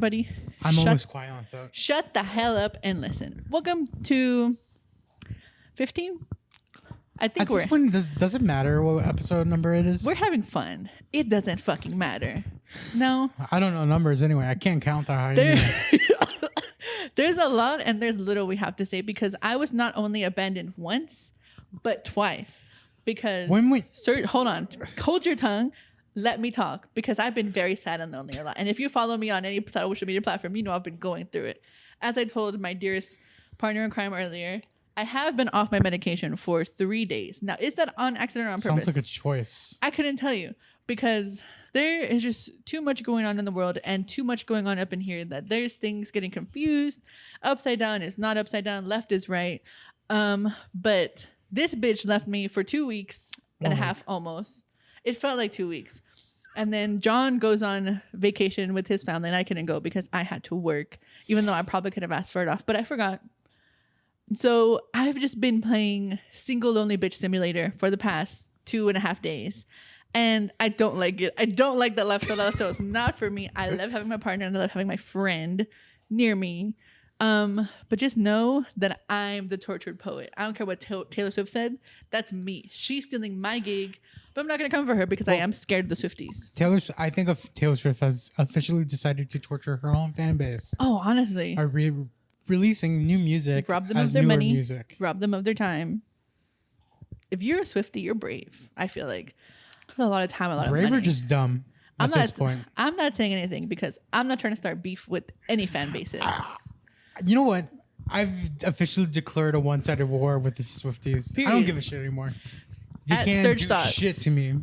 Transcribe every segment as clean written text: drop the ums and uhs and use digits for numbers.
everybody. I'm always quiet on so. Shut the hell up and listen. Welcome to 15. I think At this point, does it matter what episode number it is? we're having fun. It doesn't fucking matter. No. I don't know numbers anyway. I can't count that high. There's a lot and there's little we have to say because I was not only abandoned once, but twice. Because hold on, hold your tongue. Let me talk because I've been very sad and lonely a lot. And if you follow me on any social media platform, you know I've been going through it. As I told my dearest partner in crime earlier, I have been off my medication for 3 days. Now, is that on accident or on purpose? Sounds like a choice. I couldn't tell you because there is just too much going on in the world and too much going on up in here that there's things getting confused. Upside down is not upside down. Left is right. But this bitch left me for 2 weeks and a half almost. It felt like 2 weeks. And then John goes on vacation with his family and I couldn't go because I had to work, even though I probably could have asked for it off, but I forgot. So I've just been playing Single Lonely Bitch Simulator for the past 2.5 days. And I don't like it. I don't like that lifestyle. So it's not for me. I love having my partner and I love having my friend near me. But just know that I'm the tortured poet. I don't care what Taylor Swift said. That's me. She's stealing my gig, but I'm not going to come for her because I am scared of the Swifties. I think Taylor Swift has officially decided to torture her own fan base. Oh, honestly. By releasing new music. Rob them of their money. Music. Rob them of their time. If you're a Swiftie, you're brave. I feel like a lot of time, a lot brave of money. Brave or just dumb at this point. I'm not saying anything because I'm not trying to start beef with any fan bases. You know what? I've officially declared a one-sided war with the Swifties. Period. I don't give a shit anymore. They can't do shit to me.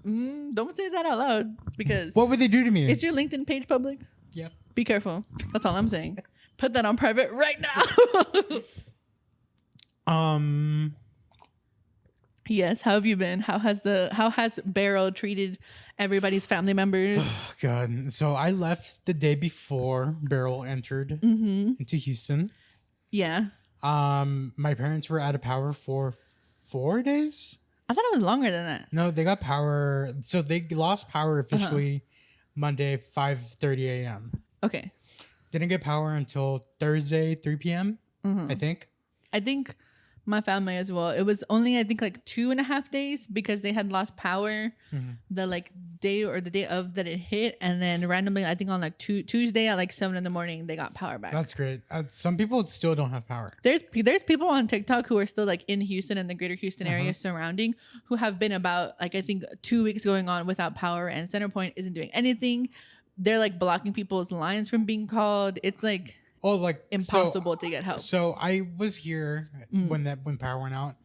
Don't say that out loud because... What would they do to me? Is your LinkedIn page public? Yep. Be careful. That's all I'm saying. Put that on private right now. Yes. How have you been? How has Beryl treated everybody's family members? Oh, God. So I left the day before Beryl entered into Houston. Yeah. My parents were out of power for 4 days. I thought it was longer than that. No, they got power. So they lost power officially Monday, 5:30 a.m. Okay. Didn't get power until Thursday, 3 p.m. I think. My family as well. It was only, I think, like 2.5 days because they had lost power the day of that it hit. And then randomly, I think on like Tuesday at like 7 a.m, they got power back. That's great. Some people still don't have power. There's people on TikTok who are still like in Houston and the greater Houston area surrounding who have been about like, I think 2 weeks going on without power and Centerpoint isn't doing anything. They're like blocking people's lines from being called. It's like... impossible to get help. So I was here when power went out.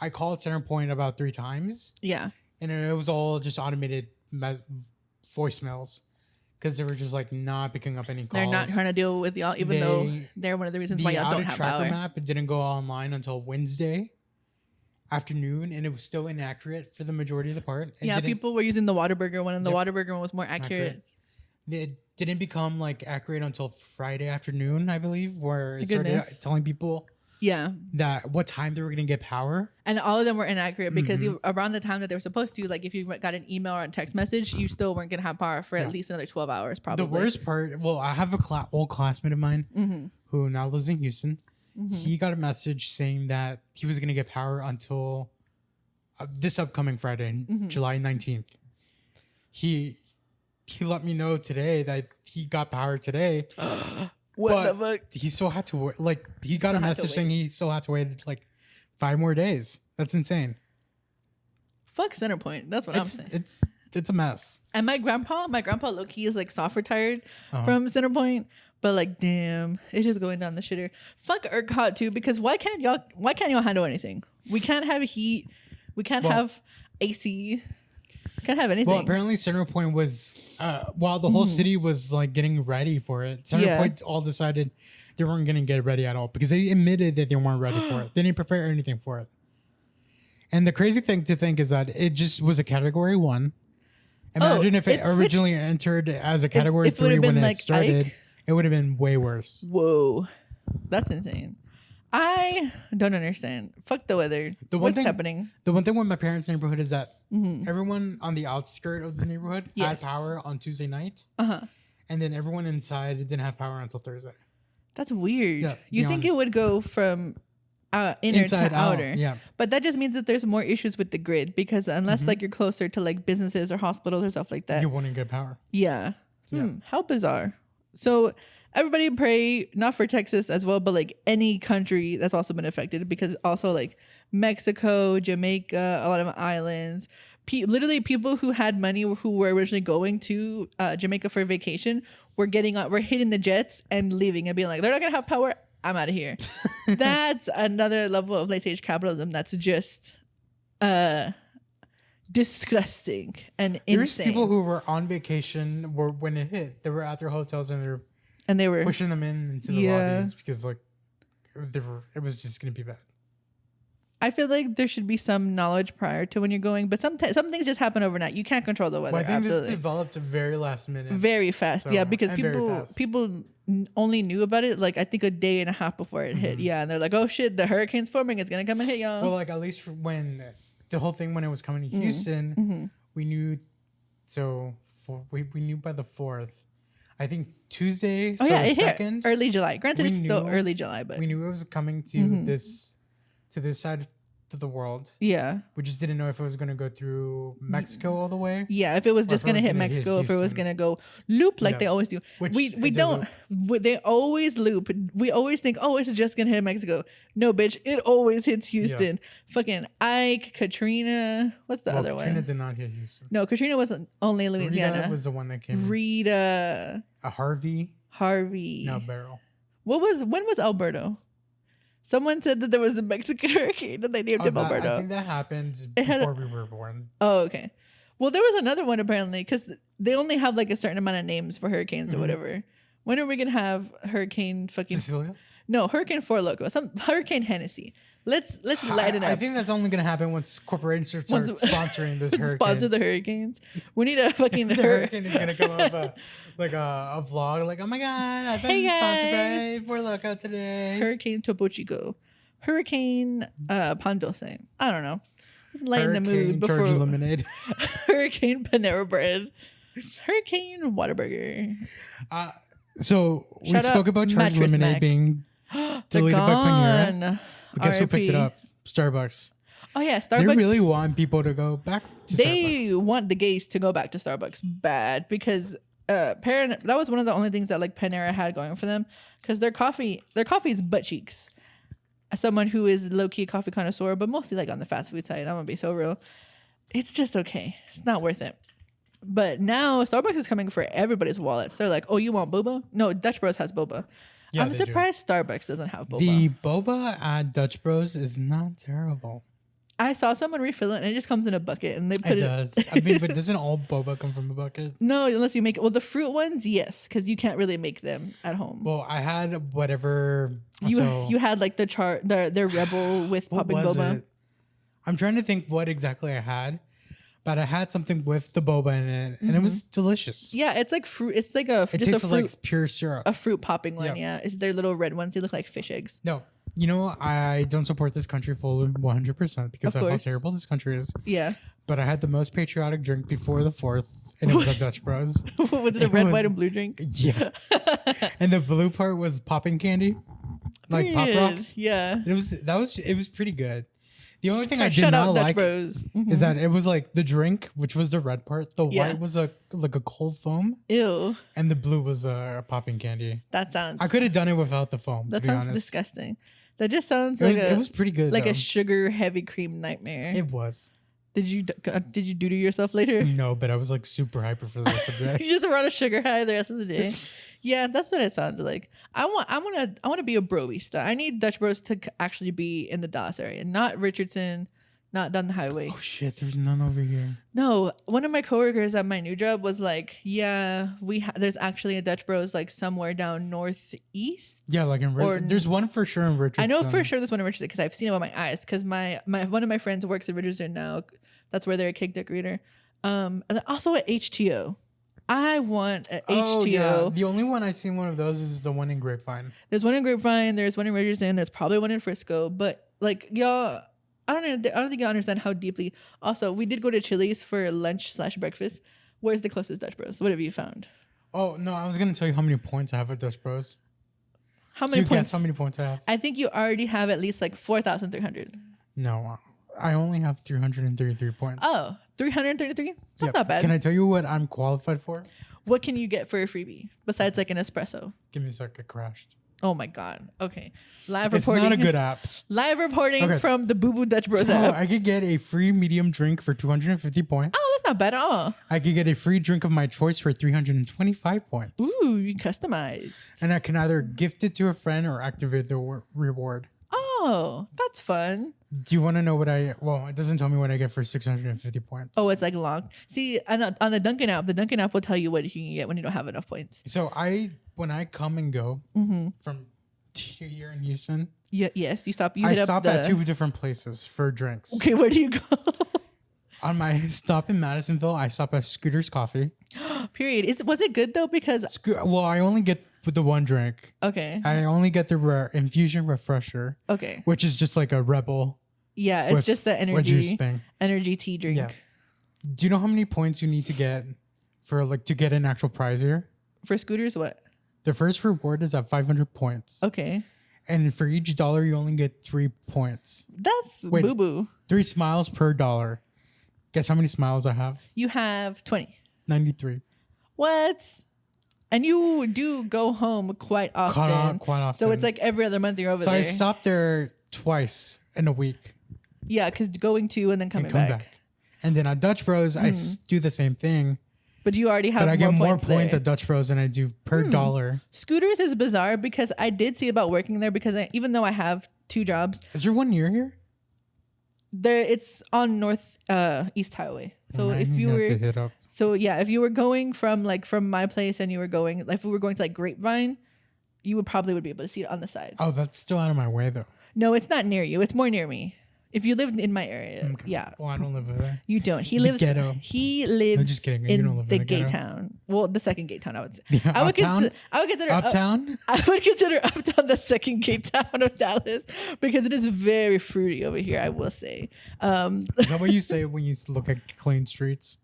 I called Centerpoint about 3 times. Yeah. And it was all just automated voicemails because they were just like not picking up any calls. They're not trying to deal with y'all, even though they're one of the reasons why y'all don't have power. The map didn't go online until Wednesday afternoon, and it was still inaccurate for the majority of the part. People were using the Whataburger one, and the Whataburger one was more accurate. It didn't become like accurate until Friday afternoon, I believe, where it started telling people that what time they were going to get power. And all of them were inaccurate because around the time that they were supposed to, like if you got an email or a text message, you still weren't going to have power for at least another 12 hours probably. The worst part, I have a old classmate of mine who now lives in Houston. He got a message saying that he was going to get power until this upcoming Friday, July 19th. He let me know today that he got power today. What the fuck? He still had to wait. Like, he got a message saying he still had to wait like 5 more days. That's insane. Fuck Centerpoint. That's what I'm saying. It's a mess. And my grandpa low-key is like soft retired from Centerpoint. But like, damn, it's just going down the shitter. Fuck ERCOT too, because why can't y'all handle anything? We can't have heat. We can't have AC. Can't have anything. Well, apparently Centerpoint was, while the whole city was like getting ready for it, Centerpoint all decided they weren't going to get ready at all because they admitted that they weren't ready for it. They didn't prepare anything for it. And the crazy thing to think is that it just was a category 1. Imagine if it originally entered as a category 3 when it started. Ike? It would have been way worse. Whoa. That's insane. I don't understand. Fuck the weather. What's happening? The one thing with my parents' neighborhood is that everyone on the outskirts of the neighborhood had power on Tuesday night. and then everyone inside didn't have power until Thursday. That's weird. Yeah, You think it would go from inner Inside to out, outer. yeah. But that just means that there's more issues with the grid because unless like you're closer to like businesses or hospitals or stuff like that. You wouldn't get power. Yeah. How bizarre. So everybody pray not for Texas as well, but like any country that's also been affected because also like Mexico, Jamaica, a lot of islands. Literally people who had money who were originally going to Jamaica for vacation were hitting the jets and leaving and being like, they're not gonna have power. I'm out of here. That's another level of late stage capitalism that's just disgusting and insane. There's people who were on vacation when it hit. They were at their hotels and they were pushing them into the lobbies because like it was just gonna be bad. I feel like there should be some knowledge prior to when you're going, but some things just happen overnight. You can't control the weather. Well, I think this developed very last minute, very fast. So, yeah, because people only knew about it like I think a day and a half before it hit. Yeah, and they're like, "Oh shit, the hurricane's forming. It's gonna come and hit y'all." Well, like at least when the whole thing when it was coming to Houston, we knew. So we knew by the 4th. I think Tuesday. Oh so yeah, the it 2nd. Hit early July. Granted, it's still early July, but we knew it was coming to this side of the world. Yeah. We just didn't know if it was going to go through Mexico all the way. Yeah, if it was just going to hit Mexico, if it was going to go loop like they always do. Which we don't. They always loop. We always think, oh, it's just going to hit Mexico. No, bitch, it always hits Houston. Yeah. Fucking Ike, Katrina. What's the other one? Katrina did not hit Houston. No, Katrina was only Louisiana. Rita was the one that came. Rita. Harvey. No, Beryl. When was Alberto? Someone said that there was a Mexican hurricane and they named him Alberto. I think that happened before we were born. Oh, okay. Well, there was another one apparently because they only have like a certain amount of names for hurricanes or whatever. When are we gonna have Hurricane fucking Cecilia? No, Hurricane Four Loko. Some Hurricane Hennessy. Let's lighten up. I think that's only gonna happen once corporations start sponsoring this hurricane. Sponsor the hurricanes. We need a fucking the hurricane is gonna come up like a vlog. Like, oh my god, I've been sponsored by Four Loko today. Hurricane Topo Chico, Hurricane Pandose. I don't know. Let's lighten the mood before Charge lemonade. Hurricane Panera Bread, Hurricane Whataburger. So we spoke about Charge lemonade being deleted by Panera. But guess who picked it up? Starbucks. Oh yeah, Starbucks. They really want people to go back to Starbucks. They want the gays to go back to Starbucks bad because that was one of the only things that like Panera had going for them because their coffee is butt cheeks. As someone who is low key coffee connoisseur, but mostly like on the fast food side, I'm gonna be so real. It's just okay. It's not worth it. But now Starbucks is coming for everybody's wallets. They're like, oh, you want boba? No, Dutch Bros has boba. Yeah, I'm surprised Starbucks doesn't have boba. The boba at Dutch Bros is not terrible. I saw someone refill it and it just comes in a bucket and they put it. It does. I mean, but doesn't all boba come from a bucket? No, unless you make it. Well, the fruit ones, yes, because you can't really make them at home. Well, I had whatever. You had like their Rebel with popping boba. It? I'm trying to think what exactly I had. But I had something with the boba in it, and it was delicious. Yeah, it's like fruit. It's like it tastes like pure syrup. A fruit popping one, yeah. It's their little red ones. They look like fish eggs. No, you know, I don't support this country fully 100% because of how terrible this country is. Yeah. But I had the most patriotic drink before the 4th, and it was at Dutch Bros. Was it a red, white, and blue drink? Yeah. And the blue part was popping candy, like Pop Rocks. Yeah. It was pretty good. The only thing I did not like is that it was like the drink, which was the red part. The white was like a cold foam. Ew. And the blue was a popping candy. That sounds. I could have done it without the foam. That to be sounds honest. disgusting. That just sounds it was pretty good. Like a sugar heavy cream nightmare. It was. Did you do to yourself later? No, but I was like super hyper for the rest of the day. You just were on a sugar high the rest of the day. Yeah, that's what it sounded like. I want to be a broista. I need Dutch Bros to actually be in the Dallas area, not Richardson. Not down the highway. Oh shit, there's none over here. No, one of my coworkers at my new job was like, yeah, there's actually a Dutch Bros like somewhere down northeast. Yeah, like in Richardson. There's one for sure in Richardson. I know for sure there's one in Richardson because I've seen it with my eyes because my one of my friends works in Richardson now. That's where they're a cake decorator. And then also at HTO. I want an HTO. Yeah. The only one I've seen one of those is the one in Grapevine. There's one in Grapevine. There's one in Richardson. There's probably one in Frisco. But like y'all... I don't think you understand how deeply. Also, we did go to Chili's for lunch/breakfast. Where's the closest Dutch Bros? What have you found? Oh no, I was gonna tell you how many points I have at Dutch Bros. How Can many you points? guess how many points I have? I think you already have at least like 4,300. No, I only have 333 points. Oh, 333? That's Yep. not bad. Can I tell you what I'm qualified for? What can you get for a freebie besides like an espresso? Give me a sec. It crashed. Oh my God. Okay. Live It's reporting. not a good app. Live reporting from the Boo Boo Dutch Bros So app. I could get a free medium drink for 250 points. Oh, that's not bad at all. I could get a free drink of my choice for 325 points. Ooh, you can customize. And I can either gift it to a friend or activate the reward. Oh, that's fun. Do you want to know what well, it doesn't tell me what I get for 650 points. Oh, it's like locked. See, on the Dunkin' app, the Dunkin' app will tell you what you can get when you don't have enough points. So when I come and go from here in Houston, Yes, you stop. I stop at 2 different places for drinks. Okay, where do you go? On my stop in Madisonville, I stop at Scooter's Coffee. Period. Was it good though? Because Well, I only get the one drink. okay, I only get the infusion refresher, okay, which is just like a Rebel. yeah, it's with just the a juice energy tea drink. Yeah. Do you know how many points you need to get to get an actual prize here? For scooters, what? The first reward is at 500 points. Okay, And for each dollar, you only get 3 points. that's Wait. boo boo. 3 smiles per dollar. Guess how many smiles I have? You have 20. 93. What? And you do go home quite often. Quite often. So it's like every other month you're over So there. I stop there twice in a week Yeah, because going to and then coming and come back. back. And then at Dutch Bros, I do the same thing. But you already have But I get more points there. at Dutch Bros than I do per dollar. Scooters is bizarre because I did see about working there because even though I have 2 jobs, Is there one near here? it's on North East Highway. So if you to were hit up. so yeah, if you were going from my place and you were going if we were going to like Grapevine, you would probably be able to see it on the side. Oh, that's still out of my way though. No, it's not near you. It's more near me. If you lived in my area, yeah. Well, I don't live there. You don't. He The lives. ghetto. He lives. I'm just kidding. You In don't live the in the gay ghetto. town. Well, the second gay town, I would say. Yeah, I would uptown? consider. Uptown? I would consider Uptown the second gay town of Dallas because it is very fruity over here. I will say. Is that what you say when you look at clean streets?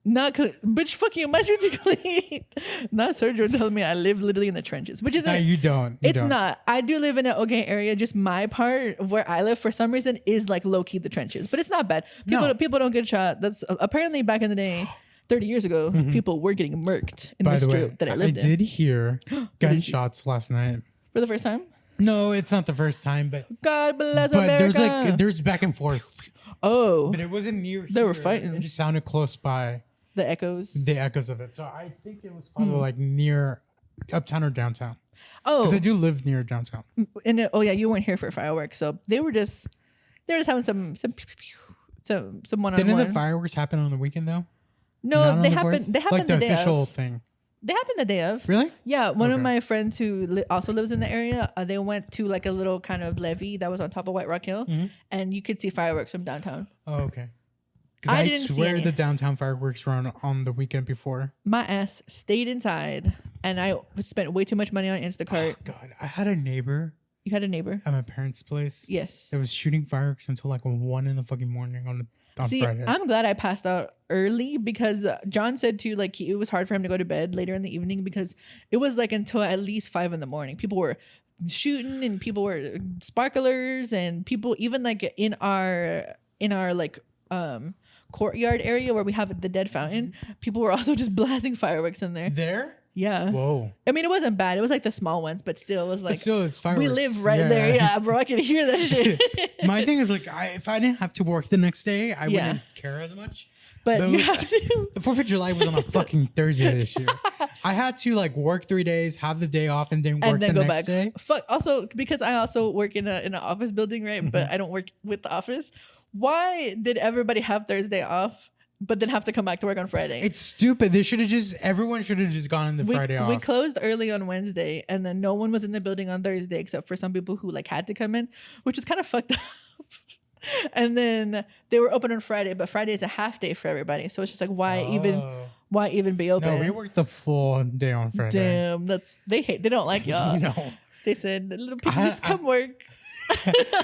Not clean. Bitch, fuck you. My streets are clean. Not Sergio telling me I live literally in the trenches, which isn't. No, you don't. You It's don't. not. I do live in an okay area. Just my part of where I live, for some reason, is like low key the trenches. But it's not bad. People don't get shot. That's apparently back in the day, 30 years ago, people were getting murked in By the the way, strip that I lived in. did hear gunshots last night. For the first time. No, it's not the first time, but God bless but America. there's back and forth. Oh, But it wasn't near. They were here. fighting. It just sounded close by the echoes. the echoes of it. So I think it was probably like near uptown or downtown. Oh, Because I do live near downtown. and oh yeah, you weren't here for fireworks, so they were just having some pew, pew, pew, some one on Didn't the one. fireworks happen on the weekend though? No, Not on they the happened. 4th? They happened like the the day official of. thing. They happened the day of. Really? Yeah, one of Okay. my friends who also lives in the area, they went to like a little kind of levee that was on top of White Rock Hill, and you could see fireworks from downtown. Oh, okay. Because I I didn't see swear any. the downtown fireworks were on the weekend before. My ass stayed inside, and I spent way too much money on Instacart. God, I had a neighbor You had a neighbor? at my parents' place Yes. that was shooting fireworks until like 1 in the fucking morning on See, Friday. I'm glad I passed out early because John said too, like it was hard for him to go to bed later in the evening because it was like until at least 5 in the morning. People were shooting and people were sparklers and people even like in our like courtyard area where we have the dead fountain. People were also just blasting fireworks in there. There? Yeah. Whoa. I mean, it wasn't bad. It was like the small ones, but still, it was like But still, it's fireworks. we live right there. Yeah, bro, I can hear that shit. My thing is like, if I didn't have to work the next day, I Yeah. wouldn't care as much. But But you have to. The 4th of July was on a fucking Thursday this year. I had to like work 3 days, have the day off, and then work And then the go next back. day. Fuck. Also, because I also work in an office building, right? But I don't work with the office. Why did everybody have Thursday off, but then have to come back to work on Friday? It's stupid. Everyone should have just gone on the Friday off. We closed early on Wednesday, and then no one was in the building on Thursday except for some people who like had to come in, which is kind of fucked up. And then they were open on Friday, but Friday is a half day for everybody, so it's just like why even be open? No, we worked the full day on Friday. Damn, they don't like y'all. No. They said little piggies come work.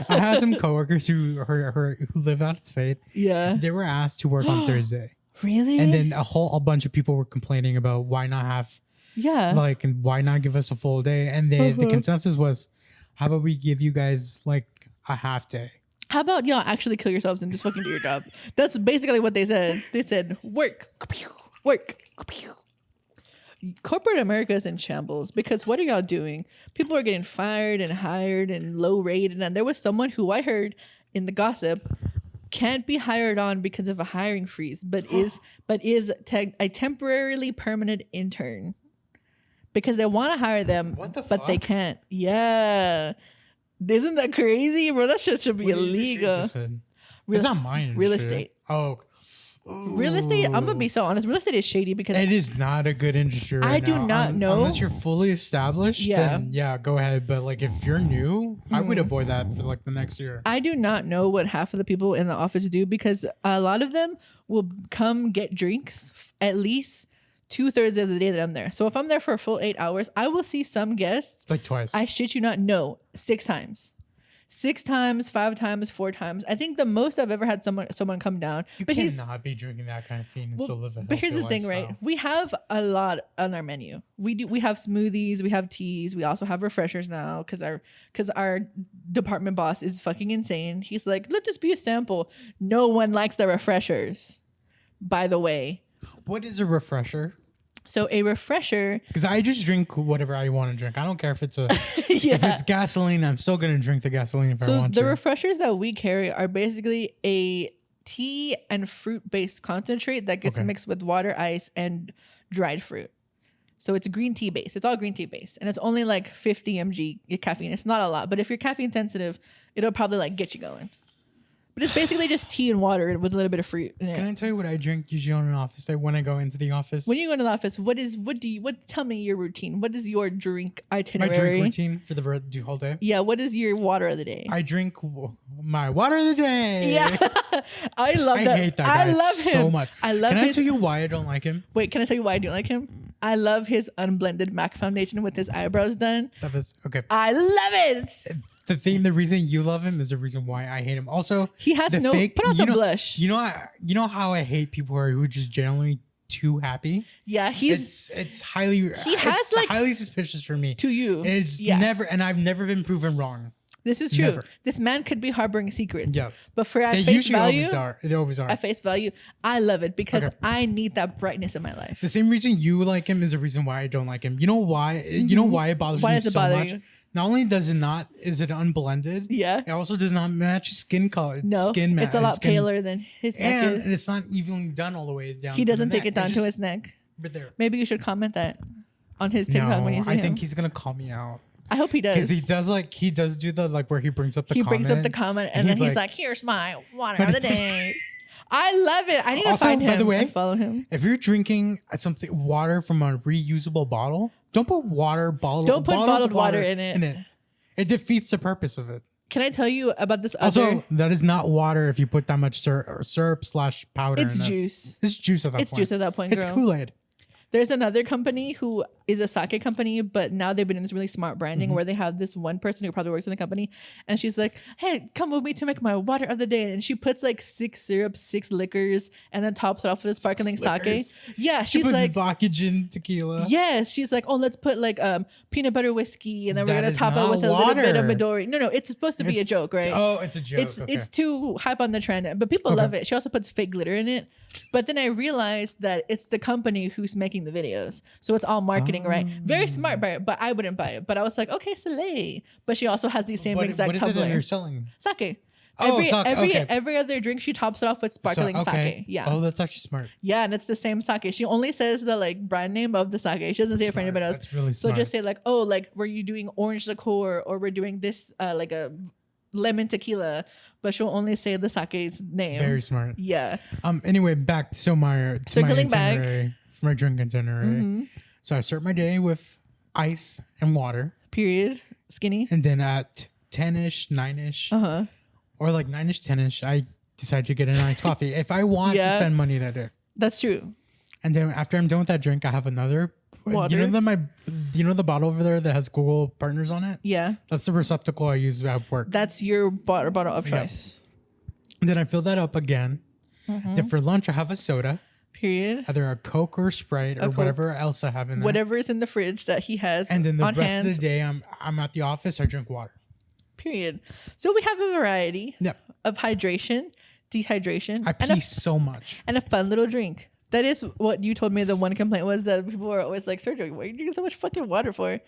I had some coworkers who live out of state. Yeah. They were asked to work on Thursday. Really? And then a bunch of people were complaining about why not have Yeah. Like, and why not give us a full day? And the consensus was, how about we give you guys like a half day? How about y'all actually kill yourselves and just fucking do your job? That's basically what they said. They said, work, work. Corporate America is in shambles because what are y'all doing? People are getting fired and hired and low rated. And there was someone who I heard in the gossip can't be hired on because of a hiring freeze, but is a temporarily permanent intern because they want to hire them, but they can't. Yeah. Isn't that crazy, bro? That shit should be illegal. It's not mine. Real estate. Oh. Real estate, I'm gonna be so honest. Real estate is shady because it is not a good industry right now. I do not know. Unless you're fully established, then yeah, go ahead. But like if you're new, I would avoid that for like the next year. I do not know what half of the people in the office do because a lot of them will come get drinks at least 2/3 of the day that I'm there. So if I'm there for a full 8 hours, I will see some guests. Like twice. I shit you not, no, 6 times. 6 times, 5 times, 4 times. I think the most I've ever had someone come down. You cannot be drinking that kind of thing and still live a healthy But here's the thing, lifestyle. right? We have a lot on our menu. We have smoothies, we have teas, we also have refreshers now because our department boss is fucking insane. He's like, let this be a sample. No one likes the refreshers, by the way. What is a refresher? So a refresher, because I just drink whatever I want to drink. I don't care if it's a yeah. if it's gasoline. I'm still gonna drink the gasoline if I want to. So the refreshers that we carry are basically a tea and fruit based concentrate that gets mixed with water, ice, and dried fruit. So it's green tea based. It's all green tea based, and it's only like 50 mg caffeine. It's not a lot, but if you're caffeine sensitive, it'll probably like get you going. But it's basically just tea and water with a little bit of fruit in it. Can I tell you what I drink usually on an office day when I go into the office? When you go into the office, tell me your routine. What is your drink itinerary? My drink routine for the whole day? Yeah, what is your water of the day? I drink my water of the day. Yeah. I love that. I hate that guy I love him so much. I love Can I tell you why I don't like him? Wait, can I tell you why I don't like him? I love his unblended MAC foundation with his eyebrows done. That is okay. I love it. The reason you love him is the reason why I hate him. Also, he has put on some blush. You know how I hate people who are just generally too happy. Yeah, it's highly highly suspicious for me. To you, it's never, and I've never been proven wrong. This is true. Never. This man could be harboring secrets. Yes, but at face value, they always are. At face value, I love it because I need that brightness in my life. The same reason you like him is the reason why I don't like him. You know why? You know why it bothers me so much? Not only is it unblended, it also does not match his skin color. No, it's a lot paler than his neck is. And it's not evenly done all the way down. He doesn't take it down to his neck. But there. Maybe you should comment that on his TikTok when you see him. I think he's gonna call me out. I hope he does. Because he does do the where he brings up the comment. He brings up the comment and then he's like, here's my water of the day. I love it. I need to find him. By the way, and follow him. If you're drinking water from a reusable bottle, don't put bottled water in it. It defeats the purpose of it. Can I tell you about this Also, that is not water if you put that much syrup/powder in it. It's juice. It's juice at that point. It's juice at that point, girl. It's Kool-Aid. There's another company who is a sake company, but now they've been in this really smart branding where they have this one person who probably works in the company, and she's like, hey, come with me to make my water of the day. And she puts like 6 syrups, 6 liquors, and then tops it off with a sparkling sake. Yeah, she's like vodka, gin, tequila. Yes, she's like, oh, let's put like peanut butter whiskey, and then we're gonna top it with a little bit of Midori. No, it's supposed to be a joke, right? Oh, it's a joke. It's too hype on the trend, but people love it. She also puts fake glitter in it. But then I realized that it's the company who's making the videos. So it's all marketing, right? Very smart, but I wouldn't buy it. But I was like, okay, Slayin. But she also has the same exact tumbler. What is it that you're selling? Sake. Sake. Every other drink, she tops it off with sparkling sake. Yeah. Oh, that's actually smart. Yeah, and it's the same sake. She only says the like brand name of the sake. She doesn't say it for anybody else. That's really smart. So just say like, oh, like were you doing orange liqueur or we're doing this like a lemon tequila, but she'll only say the sake's name. Very smart. Yeah. Anyway, back to my itinerary for my drink itinerary. So I start my day with ice and water. Period. Skinny. And then at 10ish, 9ish, or like 9ish, 10ish, I decide to get an iced coffee if I want to spend money that day. That's true. And then after I'm done with that drink, I have another. Water. You know the bottle over there that has Google Partners on it? Yeah. That's the receptacle I use at work. That's your bottle of choice. And then I fill that up again. Then for lunch, I have a soda. Period. Either a Coke or Sprite or Coke. whatever else I have in there. Whatever is in the fridge that he has. And then the on rest hand. of the day, I'm at the office. I drink water. Period. So we have a variety of hydration, dehydration. I pee so much. And a fun little drink. That is what you told me. The one complaint was that people were always like, Sergio, why are you drinking so much fucking water for?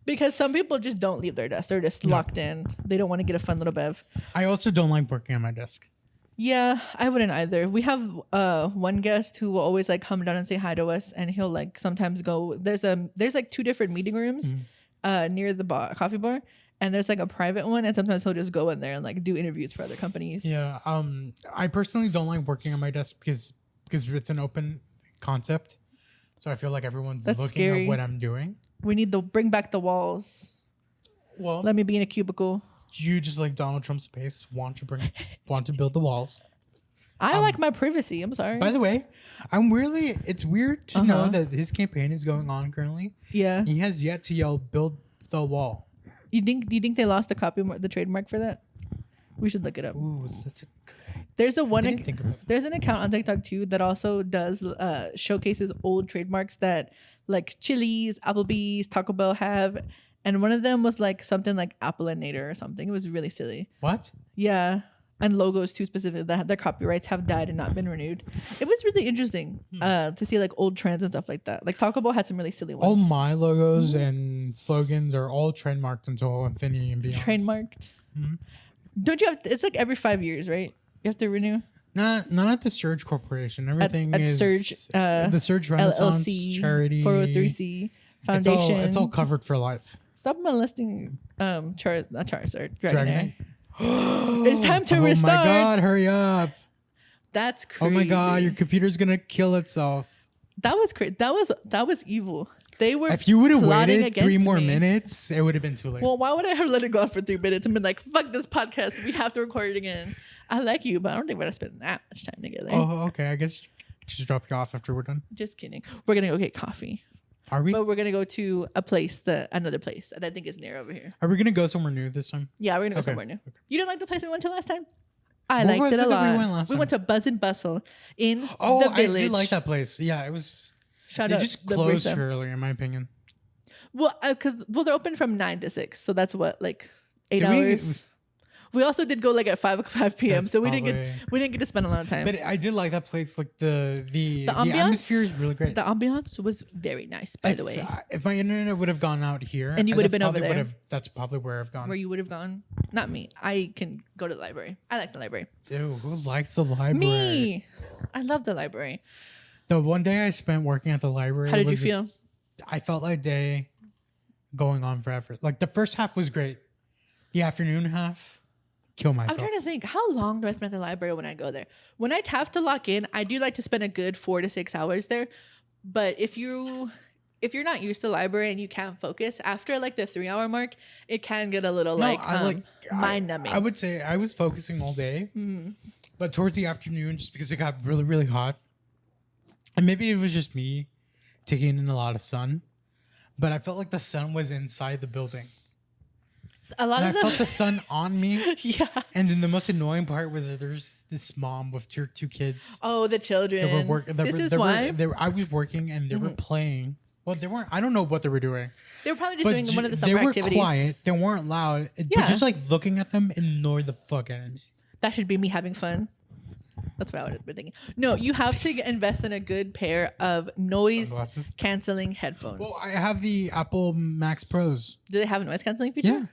Because some people just don't leave their desk. They're just locked in. They don't want to get a fun little bev. I also don't like working on my desk. Yeah, I wouldn't either. We have one guest who will always like come down and say hi to us, and he'll like sometimes go. There's like 2 different meeting rooms near the coffee bar, and there's like a private one, and sometimes he'll just go in there and like do interviews for other companies. Yeah. I personally don't like working on my desk because it's an open concept, so I feel like everyone's looking scary. at what I'm doing. We need to bring back the walls. Well, let me be in a cubicle. You just like Donald Trump's space want to build the walls. I like my privacy. I'm sorry. By the way, it's weird to know that his campaign is going on currently. Yeah. He has yet to yell build the wall. Do you think they lost the trademark for that? We should look it up. Ooh, that's a good idea. There's an account on TikTok too that also does showcases old trademarks that like Chili's, Applebee's, Taco Bell have, and one of them was like something like Applinator or something. It was really silly. What? Yeah, and logos too specifically that their copyrights have died and not been renewed. It was really interesting to see like old trends and stuff like that. Like Taco Bell had some really silly ones. All my logos and slogans are all trademarked until infinity and beyond. Trademarked. Don't you have? It's like every 5 years, right? You have to renew. Not at the Surge Corporation. Everything at is Surge, the Surge Renaissance LLC, charity, 403C Foundation. It's all covered for life. Stop molesting Charizard. Dragonite. It's time to restart. Oh my god! Hurry up! That's crazy. Oh my god! Your computer's gonna kill itself. That was crazy. That was evil. They were. If you would have waited 3 more me. minutes, it would have been too late. Well, why would I have let it go on for 3 minutes and been like, "Fuck this podcast. We have to record it again." I like you, but I don't think we're gonna spend that much time together. Oh, okay. I guess just drop you off after we're done. Just kidding. We're gonna go get coffee. Are we? But we're gonna go to another place that I think is near over here. Are we gonna go somewhere new this time? Yeah, we're gonna go somewhere new. Okay. You didn't like the place we went to last time? I What liked was it a it that lot. we went last We went to Buzz and Bustle in the Oh, I village. did like that place. Yeah, it was. Shout They out just the closed barista. early, in my opinion. Well, they're open from 9 to 6, so that's what, like 8 Did hours. We also did go like at 5 p.m. That's So we didn't get to spend a lot of time. But I did like that place. Like the atmosphere is really great. The ambiance was very nice, by the way. If my internet would have gone out here, And you would have been over there. That's probably where I've gone. Where you would have gone? Not me. I can go to the library. I like the library. Ew, who likes the library? Me. I love the library. The one day I spent working at the library. How did you feel? I felt like a day going on forever. Like the first half was great. The afternoon half, kill myself. I'm trying to think, how long do I spend at the library when I go there? When I have to lock in, I do like to spend a good 4 to 6 hours there. But if you're not used to the library and you can't focus, after like the 3-hour mark, it can get a little mind numbing. I would say I was focusing all day, but towards the afternoon, just because it got really, really hot, and maybe it was just me taking in a lot of sun, but I felt like the sun was inside the building. I felt the sun on me. Yeah. And then the most annoying part was that there's this mom with two kids. Oh, the children. That were working. Why? I was working and they were playing. Well, they weren't. I don't know what they were doing. They were probably just doing one of the summer activities. They were quiet. They weren't loud. But just like looking at them annoyed the fuck out of me. That should be me having fun. That's what I would have been thinking. No, you have to invest in a good pair of noise canceling headphones. Well, I have the Apple Max Pros. Do they have a noise canceling feature? Yeah,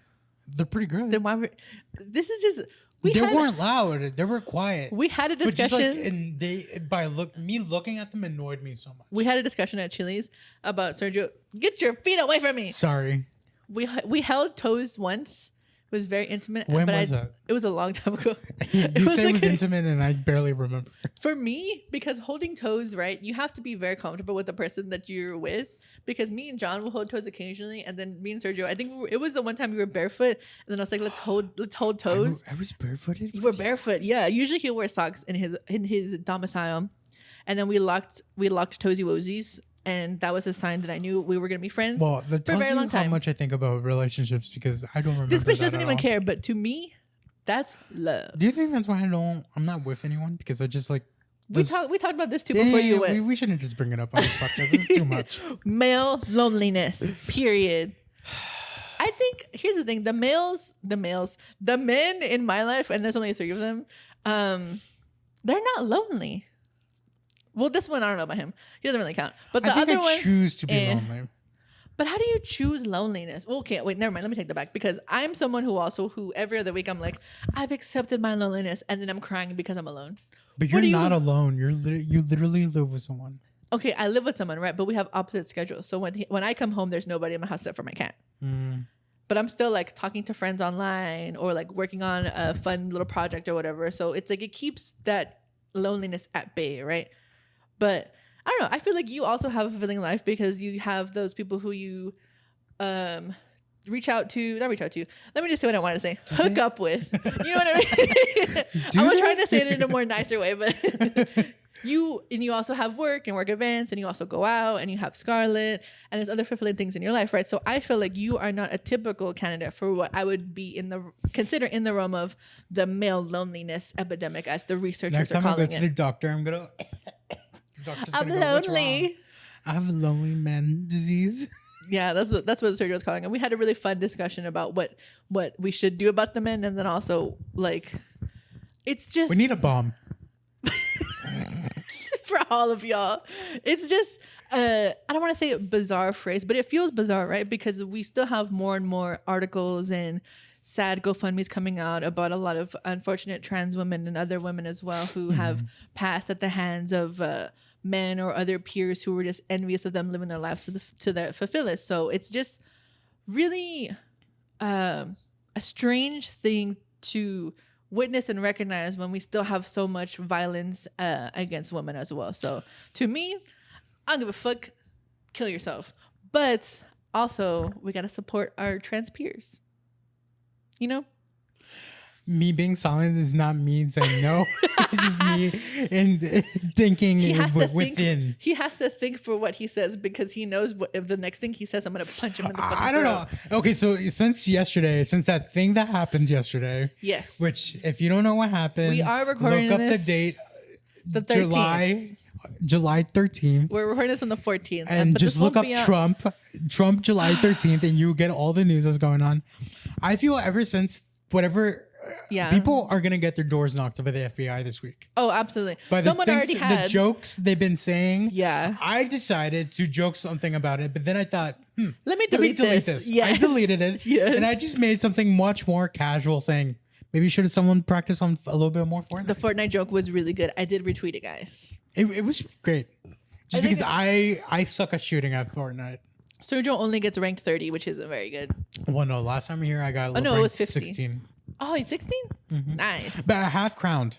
they're pretty good. Then why? This is just. They weren't loud. They were quiet. We had a discussion. Me looking at them annoyed me so much. We had a discussion at Chili's about Sergio. Get your feet away from me. Sorry. We held toes once. It was very intimate. When was that? It was a long time ago. You said it was intimate and I barely remember. For me, because holding toes, right, you have to be very comfortable with the person that you're with. Because me and John will hold toes occasionally, and then me and Sergio, I think it was the one time we were barefoot, and then I was like, let's hold toes. I was barefooted. You were barefoot, yeah. Usually he'll wear socks in his domicile, and then we locked toesy woesies. And that was a sign that I knew we were going to be friends for a very long time. How much I think about relationships because I don't remember. This bitch doesn't even care, but to me, that's love. Do you think that's why I'm not with anyone? Because I just like We talked about this too before you went. We shouldn't just bring it up on this podcast. This is too much. Male loneliness. Period. I think here's the thing: the men in my life, and there's only 3 of them. They're not lonely. Well, this one I don't know about him. He doesn't really count. But the other one, choose to be lonely. But how do you choose loneliness? Well, okay, wait, never mind. Let me take that back because I'm someone who every other week I'm like, I've accepted my loneliness, and then I'm crying because I'm alone. But you're not alone. You literally live with someone. Okay, I live with someone, right? But we have opposite schedules. So when I come home, there's nobody in my house except for my cat. But I'm still like talking to friends online or like working on a fun little project or whatever. So it's like it keeps that loneliness at bay, right? But I don't know. I feel like you also have a fulfilling life because you have those people who you reach out to. Not reach out to. Let me just say what I want to say. Hook up with. You know what I mean? I was trying to say it in a more nicer way, but you also have work and work events, and you also go out and you have Scarlett, and there's other fulfilling things in your life, right? So I feel like you are not a typical candidate for what I would be consider in the realm of the male loneliness epidemic, as the researchers Next are time I calling go it. to the doctor, I'm gonna. I'm lonely. I have lonely man disease. Yeah, that's what Sergio was calling it. And we had a really fun discussion about what we should do about the men, and then also like it's just we need a bomb for all of y'all. It's just I don't want to say a bizarre phrase, but it feels bizarre, right? Because we still have more and more articles and sad GoFundMe's coming out about a lot of unfortunate trans women and other women as well who have passed at the hands of men or other peers who were just envious of them living their lives to their fullest. So it's just really a strange thing to witness and recognize when we still have so much violence against women as well. So to me, I don't give a fuck. Kill yourself. But also, we got to support our trans peers. You know? Me being silent does not mean saying no. It's just me and thinking within. He has to think for what he says because he knows if the next thing he says, I'm going to punch him in the fucking I don't know. Okay, so since that thing that happened yesterday. Yes. Which, if you don't know what happened, we are recording look up the date. The 13th. July 13th. We're recording this on the 14th. And just look up Trump July 13th, and you get all the news that's going on. I feel ever since whatever. Yeah. People are going to get their doors knocked by the FBI this week. Oh, absolutely. But someone already had the jokes they've been saying. Yeah. I've decided to joke something about it, but then I thought, let me delete this. Yes. I deleted it. Yes. And I just made something much more casual saying, maybe should someone practice on a little bit more Fortnite? The Fortnite joke was really good. I did retweet it, guys. It was great. Just because I suck at shooting at Fortnite. Sergio only gets ranked 30, which isn't very good. Well, no, last time here I got it was 50. 16. Oh, he's 16? Mm-hmm. Nice. But I have crowned.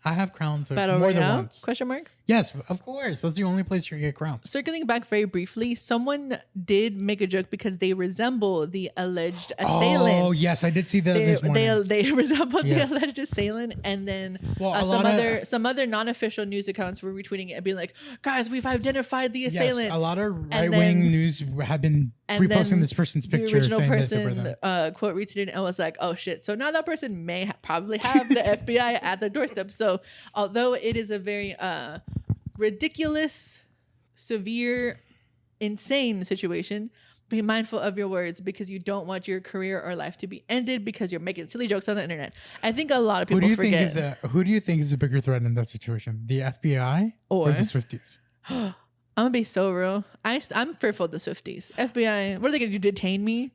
I have crowned Battle more Royale? than once. Question mark? Yes, of course. That's the only place you get crowned. Circling back very briefly, someone did make a joke because they resemble the alleged assailant. Oh, yes. I did see that this morning. They resemble the alleged assailant. And then some other non-official news accounts were retweeting it and being like, guys, we've identified the assailant. Yes, a lot of right-wing news have been reposting this person's picture. The original person quote retweeted and was like, oh, shit. So now that person may probably have the FBI at their doorstep. So although it is a very ridiculous, severe, insane situation, be mindful of your words because you don't want your career or life to be ended because you're making silly jokes on the internet. I think a lot of people forget. Who do you think is a bigger threat in that situation? The FBI or the Swifties? I'm gonna be so real. I'm fearful of the Swifties. FBI, what are they gonna do? Detain me?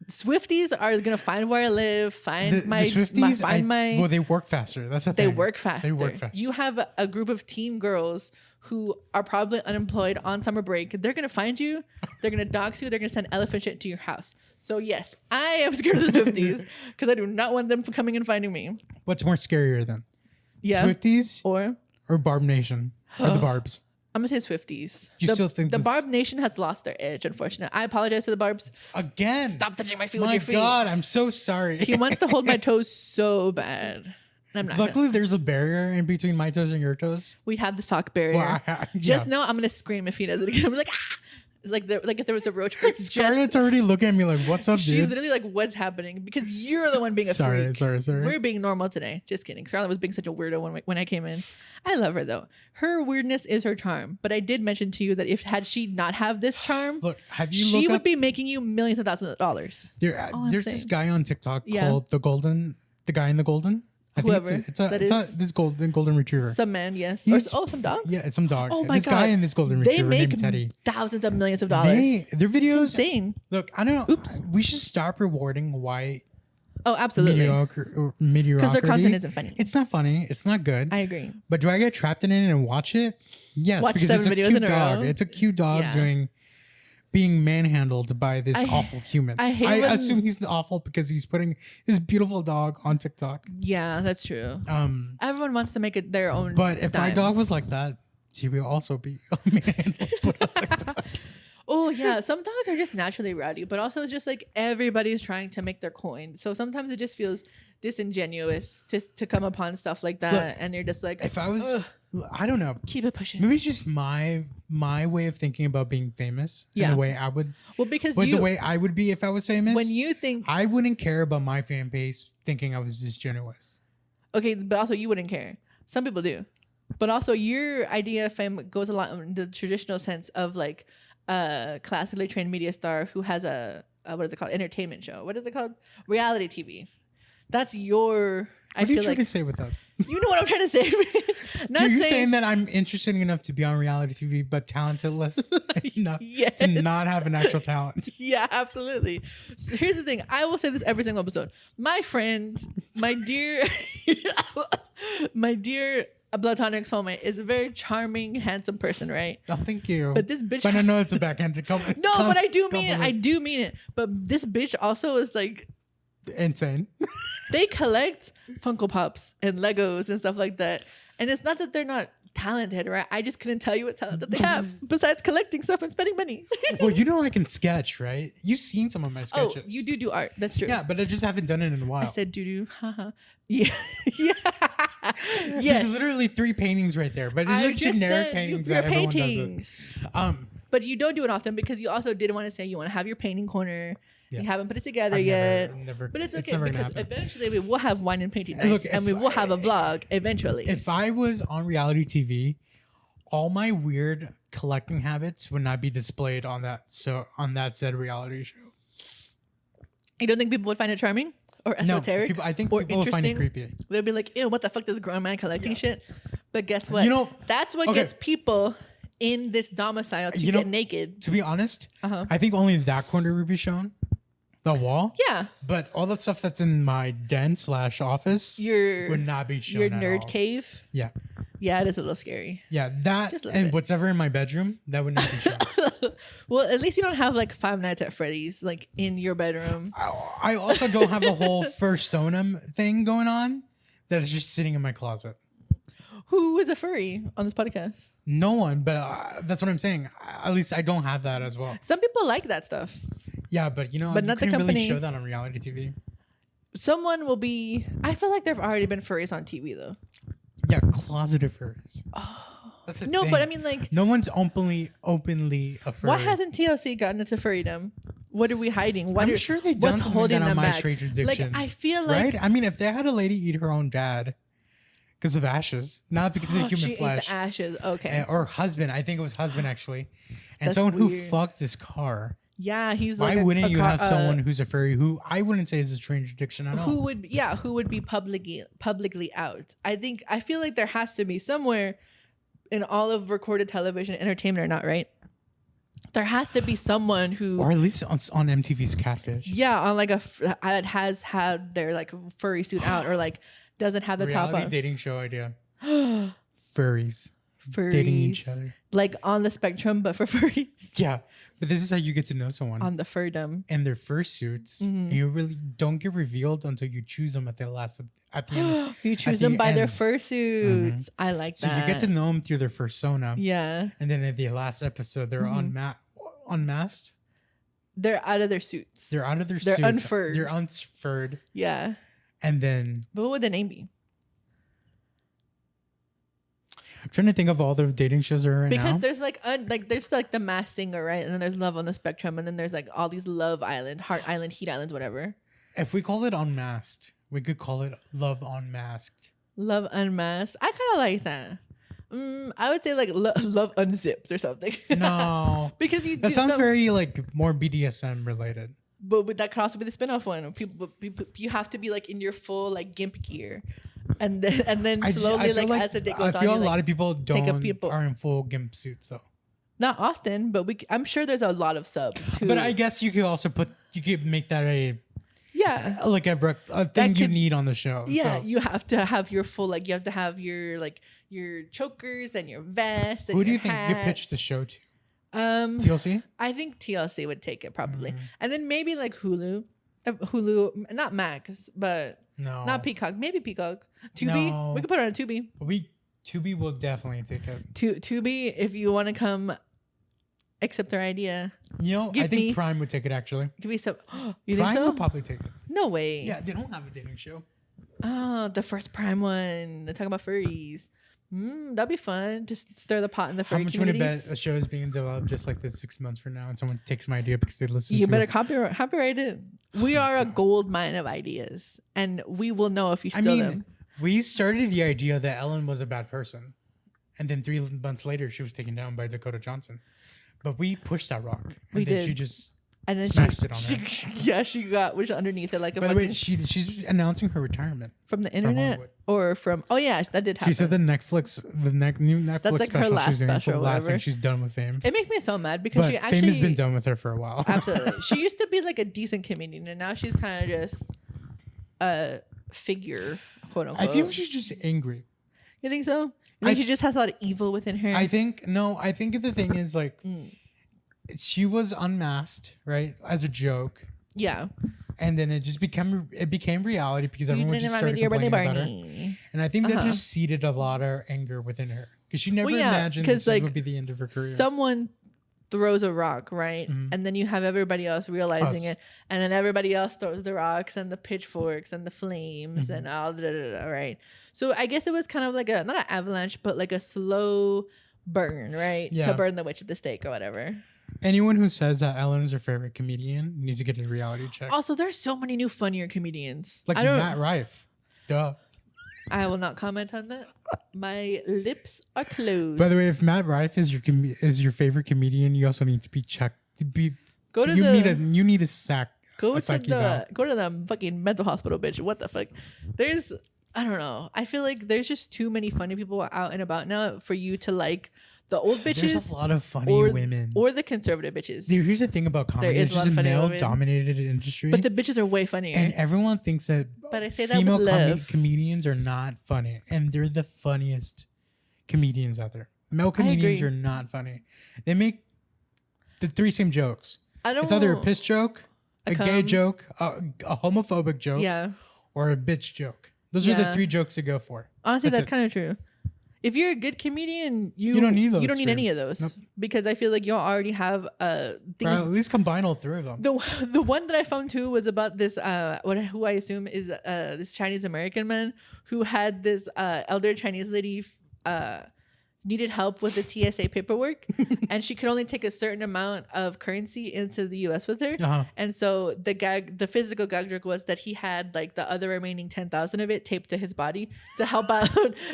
Swifties are gonna find where I live, find my Swifties. Well, they work faster. That's a thing. They work faster. You have a group of teen girls who are probably unemployed on summer break. They're gonna find you. They're gonna dox you. They're gonna send elephant shit to your house. So yes, I am scared of the Swifties because I do not want them coming and finding me. What's more scarier then? Yeah, Swifties or Barb Nation or the Barbs? I'm gonna say Swifties. Still think the Barb Nation has lost their edge, unfortunately. I apologize to the Barbs. Again. Stop touching my feet with your feet. My God, I'm so sorry. He wants to hold my toes so bad. I'm not. Luckily, there's a barrier in between my toes and your toes. We have the sock barrier. Well, Just know I'm gonna scream if he does it again. I'm like, ah! It's like if there was a roach, but it's Scarlett's already looking at me like, "What's up, she's dude?" literally like, "What's happening?" Because you're the one being a freak. Sorry. We're being normal today. Just kidding. Scarlett was being such a weirdo when I came in. I love her though. Her weirdness is her charm. But I did mention to you that had she not have this charm, Look, she would be making you millions of thousands of dollars. There's this guy on TikTok Yeah. called the guy in the golden. I Whoever think it's this golden retriever. Some man, yes. Some dog. Yeah, it's some dog. Oh my this God. guy and this golden They retriever make named Teddy. thousands of millions of dollars. Their videos, It's insane. Look, I don't know. Oops. We should stop rewarding white Oh, absolutely. mediocrity. Because their content isn't funny. It's not funny. It's not good. I agree. But do I get trapped in it and watch it? Yes, Watch because 7 it's a videos cute in a dog. row? It's a cute dog being manhandled by this awful human. I hate I when- assume he's awful because he's putting his beautiful dog on TikTok. Yeah, that's true. Everyone wants to make it their own. But if my dog dimes. was like that, she would also be manhandled. Put on TikTok. Oh yeah, some dogs are just naturally rowdy, but also it's just like everybody's trying to make their coin. So sometimes it just feels disingenuous to come upon stuff like that, Look, and you're just like, If I was, I don't know. keep it pushing. Maybe it's just my way of thinking about being famous. Yeah. And the way I would. Well, because But the way I would be if I was famous. when you think, I wouldn't care about my fan base thinking I was disingenuous. okay, but also you wouldn't care. Some people do, but also your idea of fame goes a lot in the traditional sense of like a classically trained media star who has a what is it called? Entertainment show. What is it called? Reality TV. That's your. What are you trying to say with that? You know what I'm trying to say. So you're saying that I'm interesting enough to be on reality TV, but talentless enough Yes. to not have an actual talent. Yeah, absolutely. So here's the thing. I will say this every single episode. My friend, my dear, my dear platonic soulmate is a very charming, handsome person, right? Oh, thank you. But this bitch. But I know it's a backhanded compliment. No, but I do mean it. I do mean it. But this bitch also is like, Insane. they collect Funko Pops and Legos and stuff like that. And it's not that they're not talented, right? I just couldn't tell you what talent that they have besides collecting stuff and spending money. Well, you know I can sketch, right? You've seen some of my Oh, sketches. you do art. That's true. Yeah, but I just haven't done it in a while. I said doo-doo. Haha. Yeah. Yeah. There's Yes. literally 3 paintings right there, but I it's like just generic said paintings your that everyone paintings. does it. But you don't do it often because you also did want to say you want to have your painting corner. Yeah. You haven't put it together I've yet. never, But it's okay never gonna because happen. eventually we will have wine and painting Hey, nights, look, and we will have a vlog eventually. If I was on reality TV, all my weird collecting habits would not be displayed on that said reality show. You don't think people would find it charming or No, esoteric? I think or people will find it interesting? creepy. They'll be like, ew, what the fuck, this grown man collecting shit? But guess what? You know- that's what okay. gets people in this domicile to You know- get naked. To be honest, Uh-huh. I think only that corner would be shown, the wall. Yeah. But all that stuff that's in my den / office Your would not be shown. your at nerd all. cave. Yeah, Yeah, it is a little scary. yeah. That Just a and little bit. whatever in my bedroom that would not be shown. Well, at least you don't have like Five Nights at Freddy's like in your bedroom. I also don't have a whole fursonum thing going on that is just sitting in my closet. Who is a furry on this podcast? No one, but that's what I'm saying. At least I don't have that as well. Some people like that stuff. Yeah, but you know, But you not the couldn't really company. show that on reality TV. Someone will be. I feel like there've already been furries on TV though. Yeah, closeted furries. That's the No, thing. but I mean like, no one's openly a furry. why hasn't TLC gotten into furrydom? What are we hiding? What I'm are, sure they've done what's something holding that on them My back? Strange Addiction. Like I feel like right? I mean, if they had a lady eat her own dad because of ashes, not because of human she flesh, ate the ashes. Okay. or husband. I think it was husband actually, and That's someone who weird. fucked his car. Yeah, he's Why like. wouldn't you have someone who's a furry who I wouldn't say is a strange addiction at all? who would be publicly out? I feel like there has to be somewhere in all of recorded television, entertainment or not, right? There has to be someone who, or at least on MTV's Catfish. yeah, on like that has had their like furry suit out or like doesn't have the top Reality on. dating show idea. Furries dating each Furries, other. like on the spectrum, but for furries Yeah, but this is how you get to know someone. on the furdom. And their fursuits, Mm-hmm. and you really don't get revealed until you choose them at the end. You choose the them by their end. fursuits. I like So that. you get to know them through their fursona. Yeah, And then at the last episode, they're unmasked. they're out of their suits. They're out of their They're suits. unfurred. They're unfurred. Yeah, And then but what would the name be? trying to think of all the dating shows that are right because now. there's like there's like the Masked Singer, right? And then there's Love on the Spectrum, and then there's like all these Love Island, Heart Island, Heat Islands, whatever. If we call it Unmasked, we could call it Love Unmasked. Love Unmasked. I kind of like that. I would say like Love Unzipped or something. No, because that sounds very like more BDSM related. But that could also be the spin-off one. People, you have to be like in your full like gimp gear, and then slowly as the day goes on, I feel a lot of people are in full gimp suits though. Not often, but I'm sure there's a lot of subs. But I guess you could also make that like a thing you need on the show. Yeah, so. you have to have your full you have to have your chokers and your vests. And who do you hats. think you pitched the show to? TLC? I think TLC would take it probably, and then maybe like Hulu, not Max, but no, not Peacock. Maybe Peacock. Tubi. No. We could put it on Tubi. Tubi will definitely take it. Tubi, if you want to come, accept our idea. I think Prime would take it actually. Give me some. You Prime think so? Would probably take it. No way. Yeah, they don't have a dating show. Oh, the first Prime one. They're talking about furries. That'd be fun. Just stir the pot in the furry communities. How much would you bet a show is being developed just like this 6 months from now and someone takes my idea because they listen to it? You better copyright it. We are a gold mine of ideas, and we will know if you steal them. We started the idea that Ellen was a bad person, and then 3 months later she was taken down by Dakota Johnson. But we pushed that rock, and then she just smashed it on her. Yeah, she got underneath it like a. By the way, she's announcing her retirement from the internet or from. Oh yeah, that did happen. She said the new Netflix that's like special her last she's doing. special. The last thing she's done with Fame. It makes me so mad because she actually Fame has been done with her for a while. Absolutely, she used to be like a decent comedian, and now she's kind of just a figure, quote unquote. I feel she's just angry. You think so? You think she just has a lot of evil within her? I think the thing is like she was unmasked, right, as a joke. Yeah. And then it just became reality because everyone just started complaining about her. And I think that just seeded a lot of anger within her because she never imagined this would be the end of her career. Someone throws a rock, right? And then you have everybody else realizing it, and then everybody else throws the rocks and the pitchforks and the flames and all right? So I guess it was kind of like not an avalanche, but like a slow burn, right? Yeah. To burn the witch at the stake or whatever. Anyone who says that Ellen is her favorite comedian needs to get a reality check. Also, there's so many new funnier comedians. Like Matt Rife. Duh. I will not comment on that. My lips are closed. By the way, if Matt Rife is your favorite comedian, you also need to be checked. You need a sack. Go to the fucking mental hospital, bitch. What the fuck? I don't know. I feel like there's just too many funny people out and about now for you to like the old bitches. There's a lot of funny women. Or the conservative bitches. Dude, here's the thing about comedy. It's just a male-dominated industry. But the bitches are way funnier. And everyone thinks that female comedians are not funny. And they're the funniest comedians out there. Male comedians are not funny. They make the 3 same jokes. It's either a piss joke, a gay joke, a homophobic joke, or a bitch joke. Those are the 3 jokes to go for. Honestly, that's kind of true. If you're a good comedian, you don't need those. You don't need any of those because I feel like you already have things. At least combine all 3 of them. The one that I found too was about this who I assume is this Chinese American man who had this elder Chinese lady needed help with the TSA paperwork, and she could only take a certain amount of currency into the U.S. with her, and so the physical gag joke was that he had like the other remaining 10,000 of it taped to his body to help out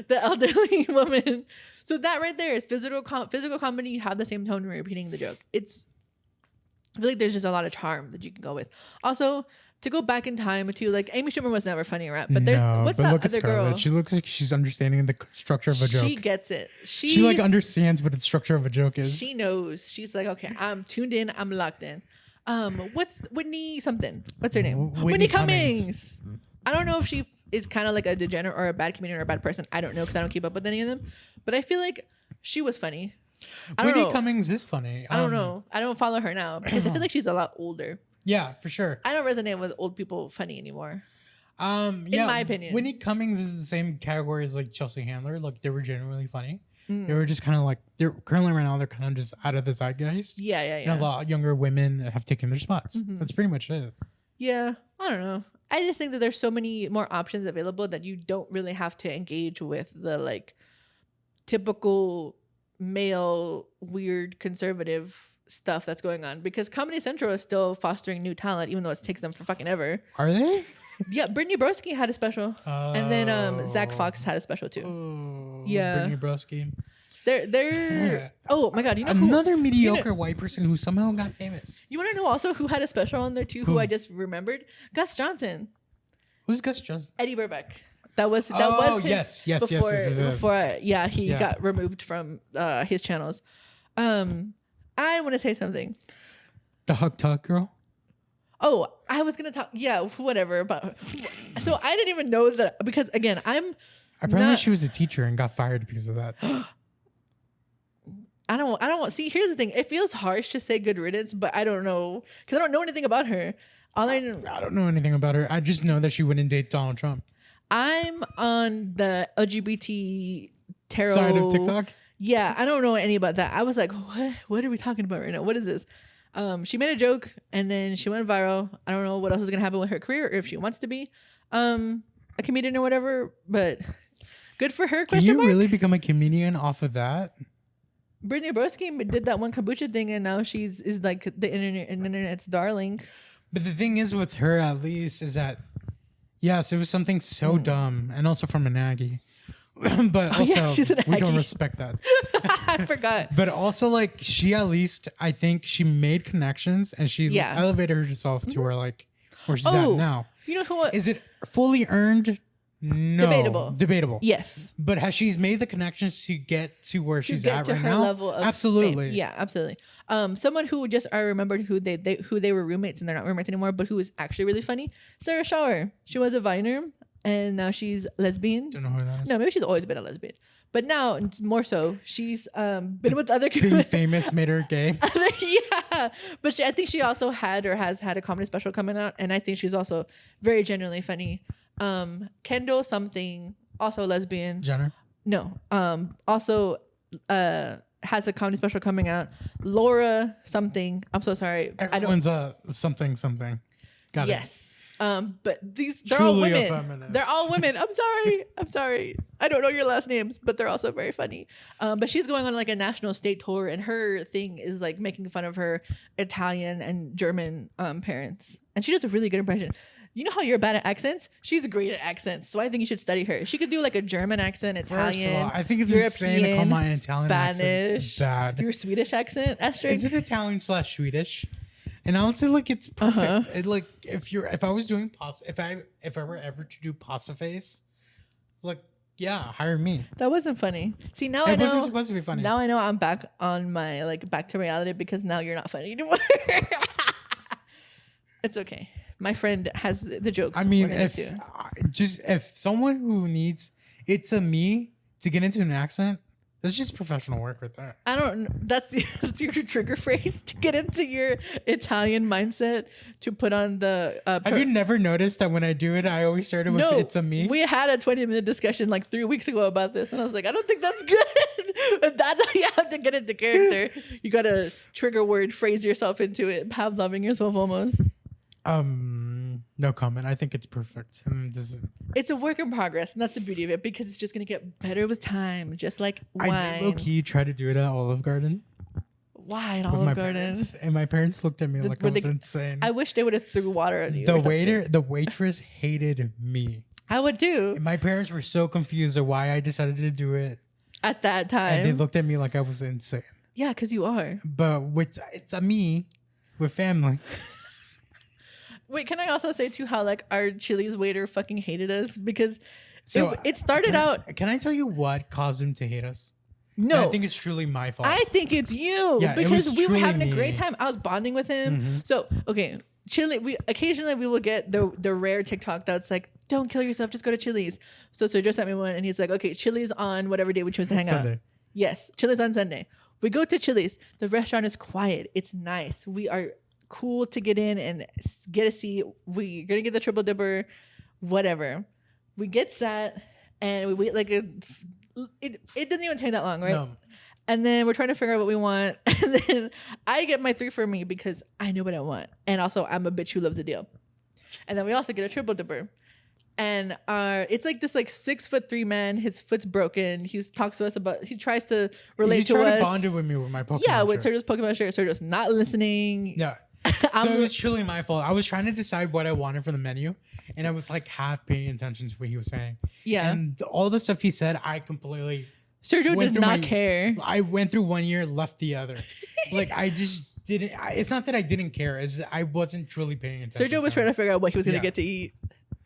the elderly woman. So that right there is physical comedy. You have the same tone when repeating the joke. I feel like there's just a lot of charm that you can go with. Also, to go back in time to like Amy Schumer was never funny, right? But what's that other girl? She looks like she's understanding the structure of a joke. She gets it. She like understands what the structure of a joke is. She knows. She's like, okay, I'm tuned in. I'm locked in. What's Whitney something? What's her name? Whitney Cummings. I don't know if she is kind of like a degenerate or a bad comedian or a bad person. I don't know because I don't keep up with any of them. But I feel like she was funny. Whitney Cummings is funny. I don't know. I don't follow her now because I feel like she's a lot older. Yeah, for sure. I don't resonate with old people funny anymore. In my opinion. Whitney Cummings is the same category as like Chelsea Handler. Like they were genuinely funny. They were just kind of like they're currently right now they're kind of just out of the zeitgeist. Yeah. And a lot of younger women have taken their spots. That's pretty much it. Yeah, I don't know. I just think that there's so many more options available that you don't really have to engage with the like typical male weird conservative stuff that's going on, because Comedy Central is still fostering new talent even though it takes them for fucking ever. Are they? Yeah, Brittany Broski had a special, and then Zach Fox had a special too. Oh, Yeah. Brittany Broski. They're oh my god, you know another mediocre white person who somehow got famous. You want to know also who had a special on there too? Who I just remembered? Gus Johnson. Who's Gus Johnson? Eddie Burbeck. That was his yes, before he got removed from his channels. I want to say something. The Hug Talk girl. Oh, I was gonna talk. Yeah, whatever. But so I didn't even know that, because again, apparently she was a teacher and got fired because of that. I don't want. See, here's the thing. It feels harsh to say good riddance, but I don't know, because I don't know anything about her. I don't know anything about her. I just know that she wouldn't date Donald Trump. I'm on the LGBT tarot side of TikTok. Yeah, I don't know any about that. I was like, what are we talking about right now? What is this? She made a joke and then she went viral. I don't know what else is gonna happen with her career, or if she wants to be a comedian or whatever. But good for her. Can you really become a comedian off of that? Brittany Broski did that one kombucha thing, and now she's like the internet's darling. But the thing is with her, at least, is that yes, it was something so dumb, and also from an Aggie. But also, we don't respect that. I forgot. But also, like, she at least, I think she made connections, and she elevated herself to where she's at now. You know who? Is it fully earned? No. Debatable. Yes. But has she made the connections to get to where she's at right now? Level of absolutely. Fame. Yeah, absolutely. Someone who I remembered who they were roommates, and they're not roommates anymore, but who is actually really funny. Sarah Schauer. She was a Viner, and now she's lesbian. Don't know who that is. No, maybe she's always been a lesbian, but now more so. She's been with other being famous made her gay. Yeah, but I think she also had or has had a comedy special coming out, and I think she's also very genuinely funny. Kendall something, also lesbian. Jenner? No. Also has a comedy special coming out. Laura something. I'm so sorry. Everyone's something. Got it. Yes. But they're all Truly women. They're all women. I'm sorry. I don't know your last names, but they're also very funny. But she's going on like a national state tour, and her thing is like making fun of her Italian and German parents. And she does a really good impression. You know how you're bad at accents? She's great at accents, so I think you should study her. She could do like a German accent, Italian, First of all, I think it's European, insane to call my Italian Spanish, accent bad. Your Swedish accent, Astrid? Is it Italian/Swedish? And I would say like it's perfect. It, like if I was doing if I were ever to do pasta face, like hire me. That wasn't funny. See, now I know. It wasn't supposed to be funny. Now I know I'm back on my back to reality, because now you're not funny anymore. It's okay. My friend has the jokes. I mean, if someone who needs it's a me to get into an accent, that's just professional work right there. I don't. That's your trigger phrase to get into your Italian mindset, to put on the. Have you never noticed that when I do it, I always started with "it's a me"? We had a 20-minute discussion like 3 weeks ago about this, and I was like, I don't think that's good. But that's how you have to get into character. You gotta trigger word phrase yourself into it, Pavloving yourself almost. No comment. I think it's perfect. It's a work in progress, and that's the beauty of it, because it's just gonna get better with time, just like wine. I did low-key try to do it at Olive Garden. Why at Olive Garden? And my parents looked at me like I was insane. I wish they would have threw water at you. The waitress hated me. I would too. And my parents were so confused at why I decided to do it at that time. And they looked at me like I was insane. Yeah, because you are. But it's a me with family. Wait, can I also say too how our Chili's waiter fucking hated us, because it started out. Can I tell you what caused him to hate us? No, and I think it's truly my fault. I think it's you, because we were having a great time. I was bonding with him. Mm-hmm. So okay, Chili. We occasionally will get the rare TikTok that's like, "Don't kill yourself, just go to Chili's." So Sergio sent me one, and he's like, "Okay, Chili's on whatever day we choose to hang out." Yes, Chili's on Sunday. We go to Chili's. The restaurant is quiet. It's nice. We are cool to get in and get a seat. We're gonna get the triple dipper, whatever. We get sat and we wait it doesn't even take that long, right? No. And then we're trying to figure out what we want, and then I get my 3 for me because I know what I want, and also I'm a bitch who loves a deal. And then we also get a triple dipper. And it's like this like 6'3" man. His foot's broken. He talks to us about. He tries to relate He's to trying us. to bond it with me with my Pokemon. Yeah, with shirt. Sergio's Pokemon shirt. Sergio's not listening. Yeah. So it was truly my fault. I was trying to decide what I wanted for the menu, and I was like half paying attention to what he was saying. Yeah. And all the stuff he said, I completely. Sergio did not care. I went through one ear, left the other. Like I just didn't. It's not that I didn't care. It's just I wasn't truly paying attention. Sergio was trying to figure out what he was gonna get to eat,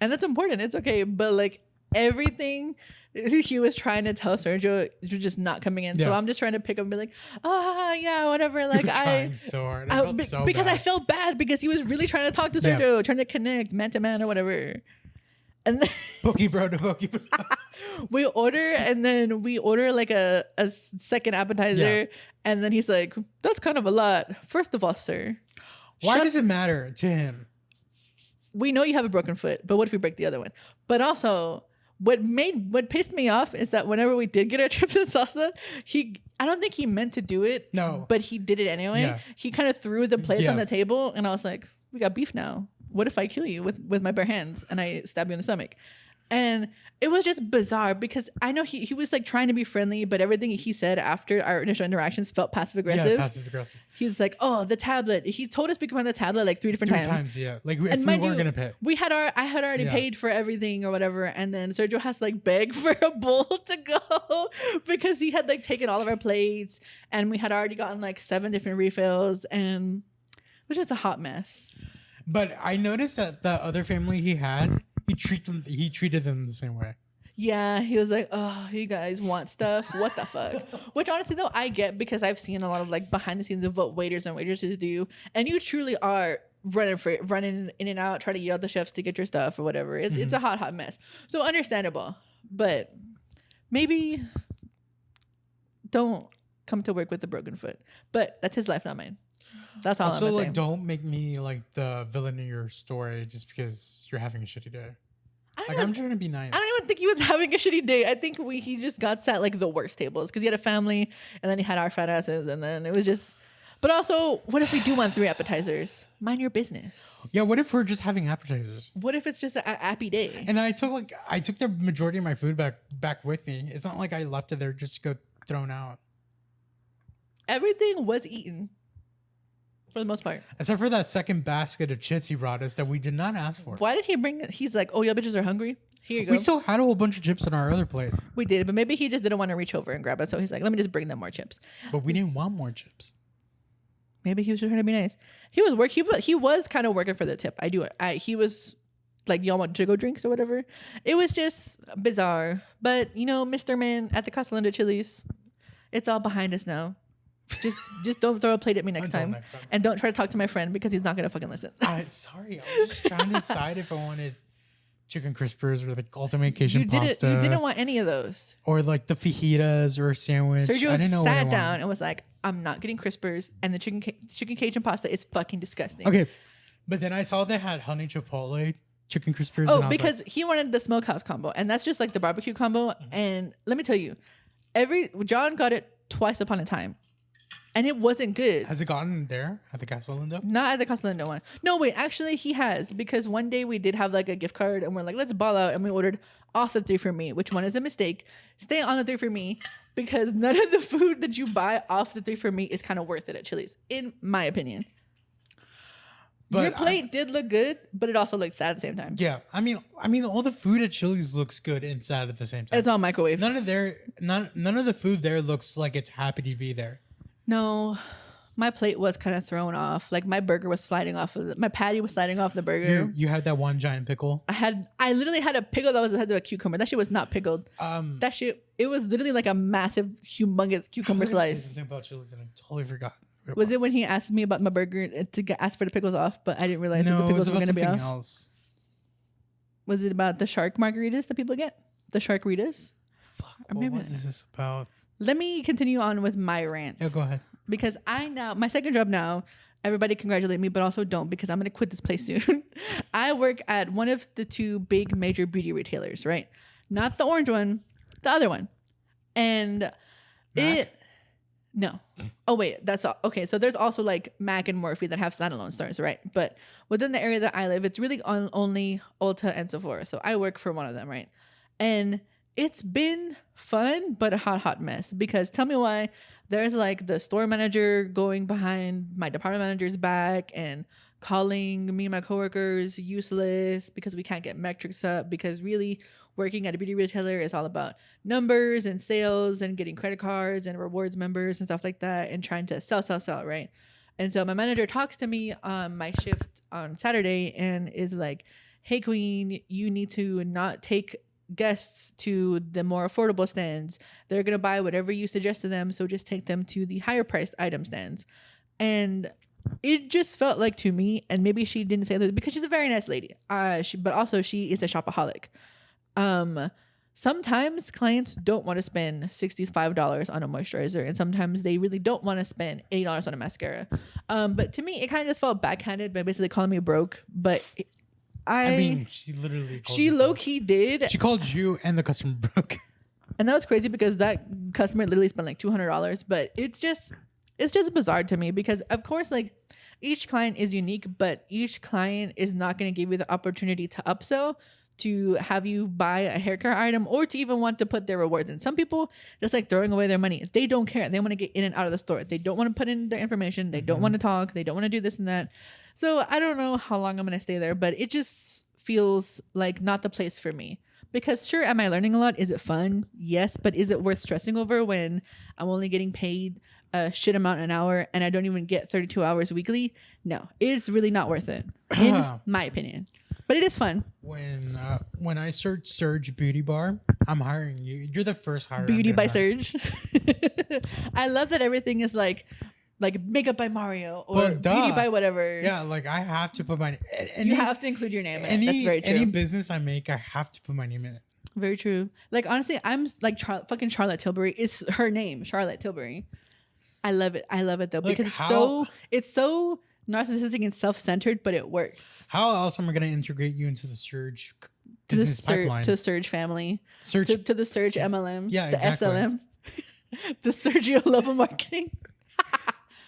and that's important. It's okay, but like everything. He was trying to tell Sergio was just not coming in. So I'm just trying to pick up and be like, yeah, whatever. Like trying so hard. I felt so because bad. I felt bad because he was really trying to talk to Sergio, trying to connect man to man or whatever. And then Pokebro to Pokebro. we order like a second appetizer, and then he's like, "That's kind of a lot." First of all, sir, why does it matter to him? We know you have a broken foot, but what if we break the other one? But also, what pissed me off is that whenever we did get our chips and salsa, I don't think he meant to do it. No, but he did it anyway. Yeah. He kind of threw the plates on the table, and I was like, "We got beef now. What if I kill you with my bare hands and I stab you in the stomach?" And it was just bizarre because I know he was like trying to be friendly, but everything he said after our initial interactions felt passive aggressive. Yeah, passive aggressive. He's like, "Oh, the tablet." He told us to come on the tablet like three different times. Yeah. Like if we weren't gonna pay. I had already paid for everything or whatever, and then Sergio has to like beg for a bowl to go because he had like taken all of our plates, and we had already gotten like 7 different refills, and it was just a hot mess. But I noticed that the other family he had, he treated them the same way. Yeah, he was like, "Oh, you guys want stuff? What the fuck?" Which honestly though, I get because I've seen a lot of like behind the scenes of what waiters and waitresses do, and you truly are running in and out, trying to yell at the chefs to get your stuff or whatever. It's a hot mess. So understandable, but maybe don't come to work with a broken foot. But that's his life, not mine. That's all. Also, I'm like, saying. don't make me like the villain in your story just because you're having a shitty day. I'm trying to be nice. I don't even think he was having a shitty day. I think he just got sat like the worst tables because he had a family, and then he had our fat asses, and then it was just. But also, what if we do want 3 appetizers? Mind your business. Yeah, what if we're just having appetizers? What if it's just a happy day? And I took the majority of my food back with me. It's not like I left it there just to go thrown out. Everything was eaten. For the most part. Except for that second basket of chips he brought us that we did not ask for. Why did he bring it? He's like, "Oh, y'all bitches are hungry? Here you go." We still had a whole bunch of chips on our other plate. We did, but maybe he just didn't want to reach over and grab it. So he's like, "Let me just bring them more chips." But we didn't want more chips. Maybe he was just trying to be nice. He was kind of working for the tip. He was like, "Y'all want to go drinks or whatever?" It was just bizarre. But you know, Mr. Man at the Casa Linda Chili's, it's all behind us now. Just don't throw a plate at me next time. And don't try to talk to my friend because he's not gonna fucking listen. Sorry, I was just trying to decide if I wanted chicken crispers or the ultimate Cajun pasta. You didn't want any of those. Or like the fajitas or a sandwich. Sergio I didn't know sat down and was like, "I'm not getting crispers, and the chicken Cajun pasta is fucking disgusting." Okay, but then I saw they had honey chipotle chicken crispers. Oh, because he wanted the smokehouse combo, and that's just like the barbecue combo. Mm-hmm. And let me tell you, John got it twice upon a time. And it wasn't good. Has it gotten there at the Casa Linda? Not at the Casa Linda one. No, wait. Actually, he has. Because one day we did have like a gift card. And we're like, let's ball out. And we ordered off the 3 for me. Which one is a mistake. Stay on the 3 for me. Because none of the food that you buy off the 3 for me is kind of worth it at Chili's. In my opinion. But your plate did look good. But it also looked sad at the same time. Yeah. I mean, all the food at Chili's looks good and sad at the same time. It's all microwave. None of the food there looks like it's happy to be there. No, my plate was kind of thrown off. Like my burger was sliding off of my patty was sliding off the burger. You had that one giant pickle. I literally had a pickle that was the size of a cucumber. That shit was not pickled. That shit, it was literally like a massive, humongous cucumber slice. Something about Chili's and I totally forgot. Was it when he asked me about my burger to ask for the pickles off, but I didn't realize that the pickles were going to be off? Else. Was it about the shark margaritas that people get? The sharkritas? Fuck, what was this about? Let me continue on with my rant. Yeah, go ahead. Because my second job now, everybody congratulate me, but also don't because I'm going to quit this place soon. I work at one of the 2 big major beauty retailers, right? Not the orange one, the other one. And No. Oh wait, that's all. Okay, so there's also like Mac and Morphe that have standalone stores, right? But within the area that I live, it's really only Ulta and Sephora. So I work for one of them, right? And it's been fun, but a hot mess. Because tell me why. There's like the store manager going behind my department manager's back and calling me and my coworkers useless because we can't get metrics up. Because really, working at a beauty retailer is all about numbers and sales and getting credit cards and rewards members and stuff like that and trying to sell, right? And so my manager talks to me on my shift on Saturday and is like, hey, Queen, you need to not take guests to the more affordable stands. They're going to buy whatever you suggest to them. So just take them to the higher priced item stands. And it just felt like to me, and maybe she didn't say that because she's a very nice lady. But also she is a shopaholic. Sometimes clients don't want to spend $65 on a moisturizer, and sometimes they really don't want to spend $80 on a mascara. But to me, it kind of just felt backhanded by basically calling me broke. But I mean, she literally low key did. She called you and the customer broke. And that was crazy because that customer literally spent like $200. But it's just bizarre to me because of course, like each client is unique, but each client is not going to give you the opportunity to upsell, to have you buy a hair care item, or to even want to put their rewards in. Some people just like throwing away their money. They don't care. They want to get in and out of the store. They don't want to put in their information. They don't want to talk. They don't want to do this and that. So I don't know how long I'm going to stay there, but it just feels like not the place for me. Because sure, am I learning a lot? Is it fun? Yes. But is it worth stressing over when I'm only getting paid a shit amount an hour and I don't even get 32 hours weekly? No, it's really not worth it, in my opinion. But it is fun. When I search Surge Beauty Bar, I'm hiring you. You're the first hire. Beauty by Surge. I love that everything is like makeup by Mario or beauty by whatever. Yeah, like I have to put my. You have to include your name in it. That's very true. Any business I make, I have to put my name in it. Very true. Like honestly, I'm like fucking Charlotte Tilbury. It's her name, Charlotte Tilbury. I love it. I love it though because it's so narcissistic and self-centered, but it works. How else am I going to integrate you into the Surge business pipeline? To Surge family. To the Surge MLM. Yeah, exactly. The SLM. The Sergio level marketing.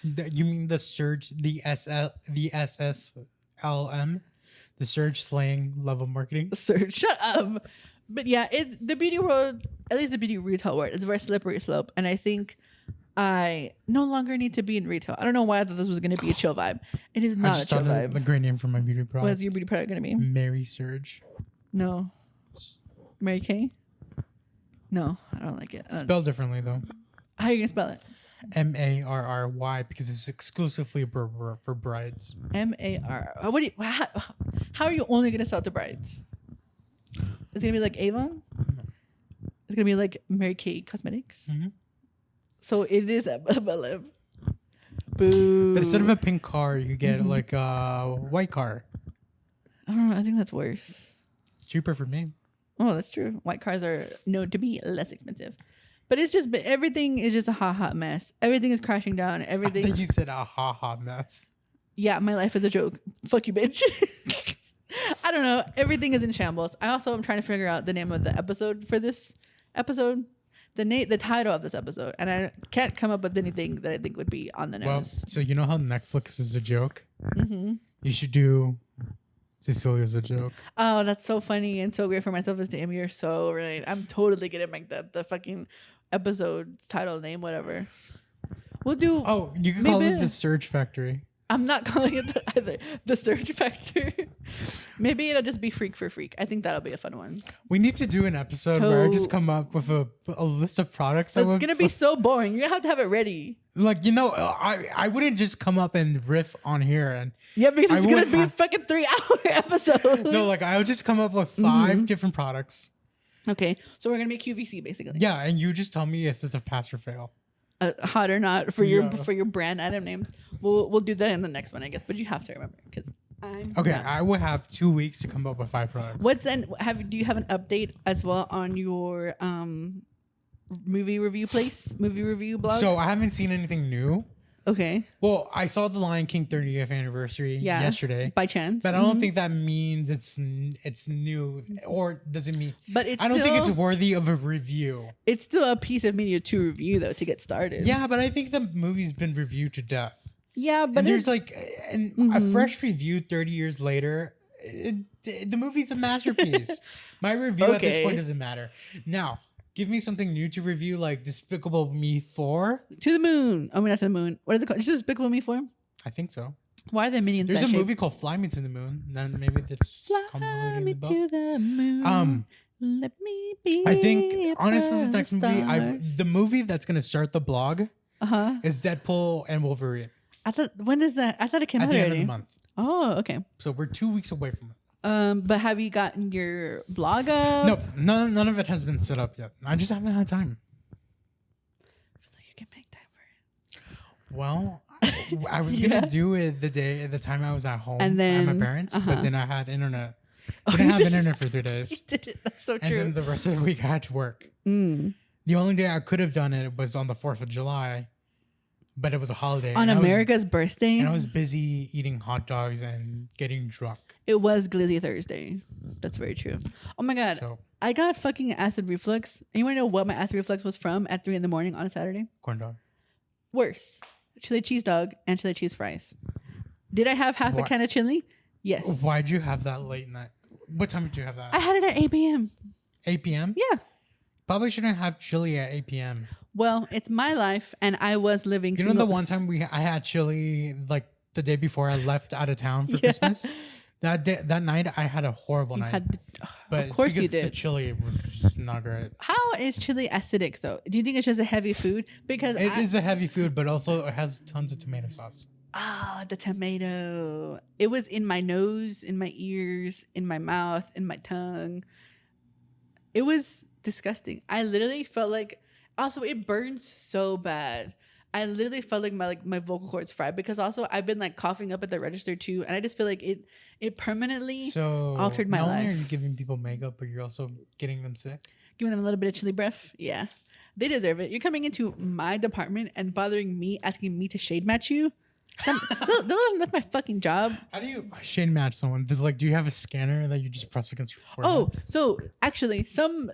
You mean the Surge, the SSLM, the Surge Slayin level marketing? Surge, shut up. But yeah, it's the beauty world, at least the beauty retail world, is a very slippery slope. And I think I no longer need to be in retail. I don't know why I thought this was going to be a chill vibe. It is not a chill vibe. A great name for my beauty product. What is your beauty product going to be? Mary Surge. No. Mary Kay? No, I don't like it. Spelled differently though. How are you going to spell it? Marry, because it's exclusively for brides. MAR. How are you only going to sell to brides? It's going to be like Avon? It's going to be like Mary Kay Cosmetics? Mm-hmm. So it is MLM. Boo. But instead of a pink car, you get like a white car. I don't know. I think that's worse. It's cheaper for me. Oh, that's true. White cars are known to be less expensive. But it's just, everything is just a hot mess. Everything is crashing down. Everything. I think you said a hot mess. Yeah, my life is a joke. Fuck you, bitch. I don't know. Everything is in shambles. I also am trying to figure out the name of the episode for this episode. The title of this episode, and I can't come up with anything that I think would be on the nose. Well, so you know how Netflix is a joke? Mm-hmm. You should do Cecilia's a joke. Oh, that's so funny and so great for my self-esteem. You're so right. I'm totally gonna make that the fucking episode's title name, whatever. We'll do. Oh, you can call it the Surge Factory. I'm not calling it either. The Surge Factor. Maybe it'll just be Freak for Freak. I think that'll be a fun one. We need to do an episode where I just come up with a list of products. That's going to be so boring. You have to have it ready. Like, I wouldn't just come up and riff on here. And yeah, because it's going to be a fucking 3-hour episode. No, like I would just come up with 5 different products. Okay. So we're going to be QVC basically. Yeah. And you just tell me if it's a pass or fail. Hot or not for your brand item names. We'll do that in the next one, I guess. But you have to remember because I'm okay. I will have 2 weeks to come up with 5 products. Do you have an update as well on your movie review blog? So I haven't seen anything new. Okay. Well, I saw the Lion King 30th anniversary yesterday. By chance. But I don't think that means it's new, or does it mean? But I don't think it's worthy of a review. It's still a piece of media to review, though, to get started. Yeah, but I think the movie's been reviewed to death. Yeah, but and there's like a fresh review 30 years later. The movie's a masterpiece. My review at this point doesn't matter. Now, give me something new to review, like Despicable Me 4. To the Moon. Oh, not to the moon. What is it called? Is it Despicable Me 4? I think so. Why are there minions? There's a movie called Fly Me to the Moon. Then maybe that's Fly me to the moon. Let me be. I think honestly, the next movie, the movie that's gonna start the blog, is Deadpool and Wolverine. When is that? I thought it came out at the already. end of the month. Oh, okay. So we're 2 weeks away from it. But have you gotten your blog up? Nope, none of it has been set up yet. I just haven't had time. I feel like you can make time for it. Well, I was gonna do it the time I was at home and then, at my parents, but then I had internet. I didn't have internet for 3 days. You did it. That's so true. And then the rest of the week I had to work. The only day I could have done it was on the 4th of July, but it was a holiday. On America's birthday? And I was busy eating hot dogs and getting drunk. It was Glizzy Thursday. That's very true. Oh my God. So, I got fucking acid reflux. And you want to know what my acid reflux was from at 3 a.m. on a Saturday? corn dog. Worse. Chili cheese dog and chili cheese fries. Did I have half a can of chili? Yes. Why'd you have that late night? What time did you have that? I had it at 8 p.m. 8 p.m.? Yeah. Probably shouldn't have chili at 8 p.m. Well, it's my life, and I was living. You know the one time I had chili like the day before I left out of town for Christmas? That night I had a horrible night. But of course it's because you did. the chili was just not great. How is chili acidic though? Do you think it's just a heavy food? Because it is a heavy food, but also it has tons of tomato sauce. The tomato. It was in my nose, in my ears, in my mouth, in my tongue. It was disgusting. I literally felt like, also it burns so bad. I literally felt like my vocal cords fried, because also I've been like coughing up at the register too, and I just feel like it permanently altered my life. Not only are you giving people makeup, but you're also getting them sick. Giving them a little bit of chili breath. Yeah, they deserve it. You're coming into my department and bothering me, asking me to shade match you. That's my fucking job. How do you shade match someone? Do you have a scanner that you just press against your forehead? Oh, so actually, some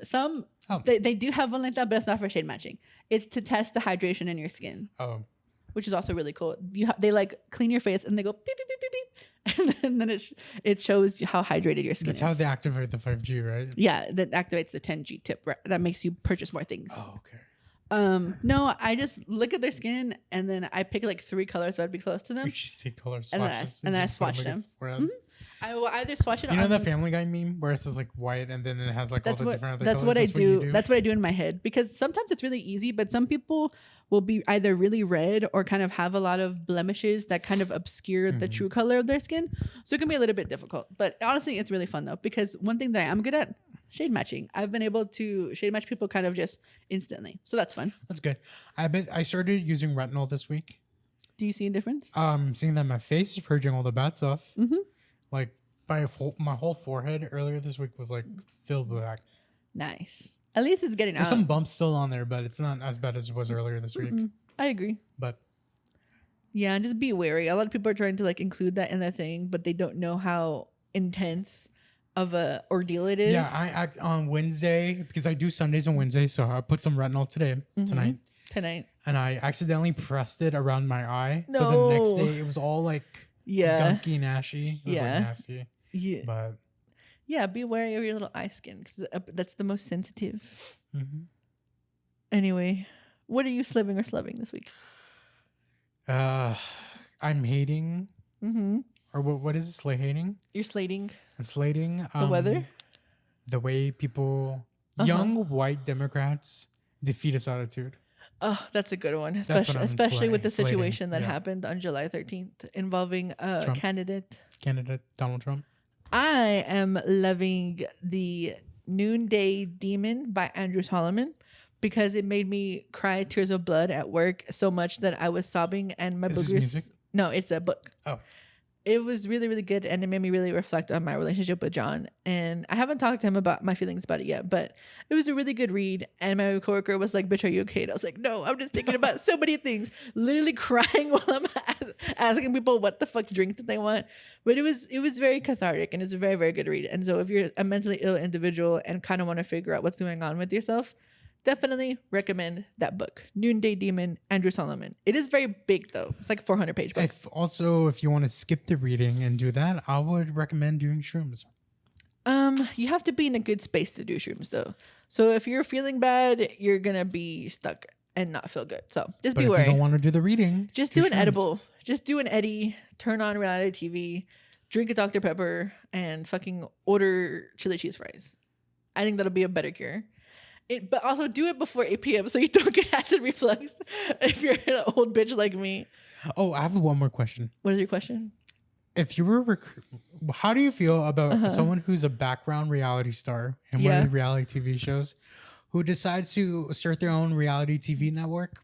they do have one like that, but it's not for shade matching. It's to test the hydration in your skin. Oh, which is also really cool. They like clean your face and they go beep beep beep beep beep, and then it shows how hydrated your skin is. That's how they activate the 5G, right? Yeah, that activates the 10G tip. Right? That makes you purchase more things. Oh, okay. No, I just look at their skin and then I pick like 3 colors that would be close to them. You just take color and swatches. then I swatch them. I will either swatch it. You know the Family Guy meme where it says like white and then it has like all the different other colors? That's what I do. That's what I do in my head, because sometimes it's really easy, but some people will be either really red or kind of have a lot of blemishes that kind of obscure the true color of their skin. So it can be a little bit difficult. But honestly, it's really fun though, because one thing that I am good at, shade matching. I've been able to shade match people kind of just instantly. So that's fun. That's good. I started using retinol this week. Do you see a difference? Seeing that my face is purging all the bad stuff. Like my whole forehead earlier this week was like filled with acne. Nice. At least it's getting out. There's some bumps still on there, but it's not as bad as it was earlier this week. I agree. But yeah, just be wary. A lot of people are trying to like include that in their thing, but they don't know how intense of a ordeal it is. Yeah, I act on Wednesday because I do Sundays and Wednesdays, so I put some retinol tonight. And I accidentally pressed it around my eye. No. So the next day it was all like gunky and ashy. It was like nasty. Yeah. But yeah, be wary of your little eye skin, because that's the most sensitive. Anyway, what are you sliving or slubbing this week? I'm hating. Or what is it? Hating? You're slating. I'm slating. The weather? The way people, young white Democrats, defeat us attitude. Oh, that's a good one. Especially with the situation that happened on July 13th involving candidate Donald Trump. I am loving the Noonday Demon by Andrew Solomon, because it made me cry tears of blood at work so much that I was sobbing and my boogers. Is this music? No, it's a book. Oh. It was really, really good, and it made me really reflect on my relationship with John. And I haven't talked to him about my feelings about it yet, but it was a really good read. And my coworker was like, "Bitch, are you okay?" And I was like, "No, I'm just thinking about so many things." Literally crying while I'm asking people what the fuck drink that they want. But it was very cathartic, and it's a very, very good read. And so if you're a mentally ill individual and kind of want to figure out what's going on with yourself, definitely recommend that book, Noonday Demon, Andrew Solomon. It is very big though. It's like a 400-page book. If you want to skip the reading and do that, I would recommend doing shrooms. You have to be in a good space to do shrooms though. So if you're feeling bad, you're gonna be stuck and not feel good. So just be wary. If you don't want to do the reading, just do an edible. Just do an Eddie. Turn on reality TV. Drink a Dr. Pepper and fucking order chili cheese fries. I think that'll be a better cure. But also do it before 8 p.m. so you don't get acid reflux if you're an old bitch like me. Oh, I have one more question. What is your question? If you were, how do you feel about someone who's a background reality star in one of the reality TV shows who decides to start their own reality TV network?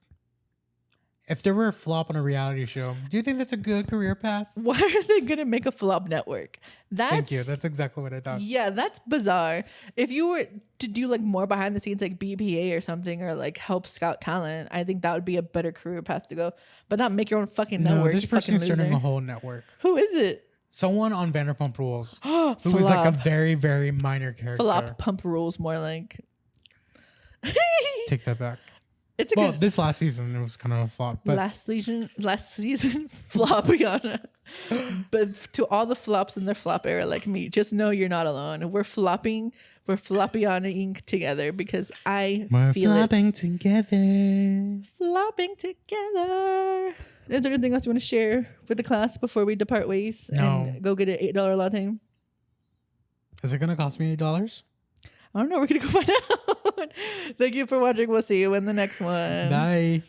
If there were a flop on a reality show, do you think that's a good career path? Why are they going to make a flop network? Thank you. That's exactly what I thought. Yeah, that's bizarre. If you were to do like more behind the scenes, like BPA or something, or like help scout talent, I think that would be a better career path to go. But not make your own fucking network. No, this person's starting a whole network. Who is it? Someone on Vanderpump Rules who was like a very, very minor character. Flop Pump Rules, more like. Take that back. It's a this last season it was kind of a flop. But last season flopiana. But to all the flops in their flop era like me, just know you're not alone. We're flopping. We're flopianaing together because we're feel flopping it. together. Flopping together. Is there anything else you want to share with the class before we depart ways and go get an $8 latte? Is it gonna cost me $8? I don't know. We're gonna go find out. Thank you for watching. We'll see you in the next one. Bye.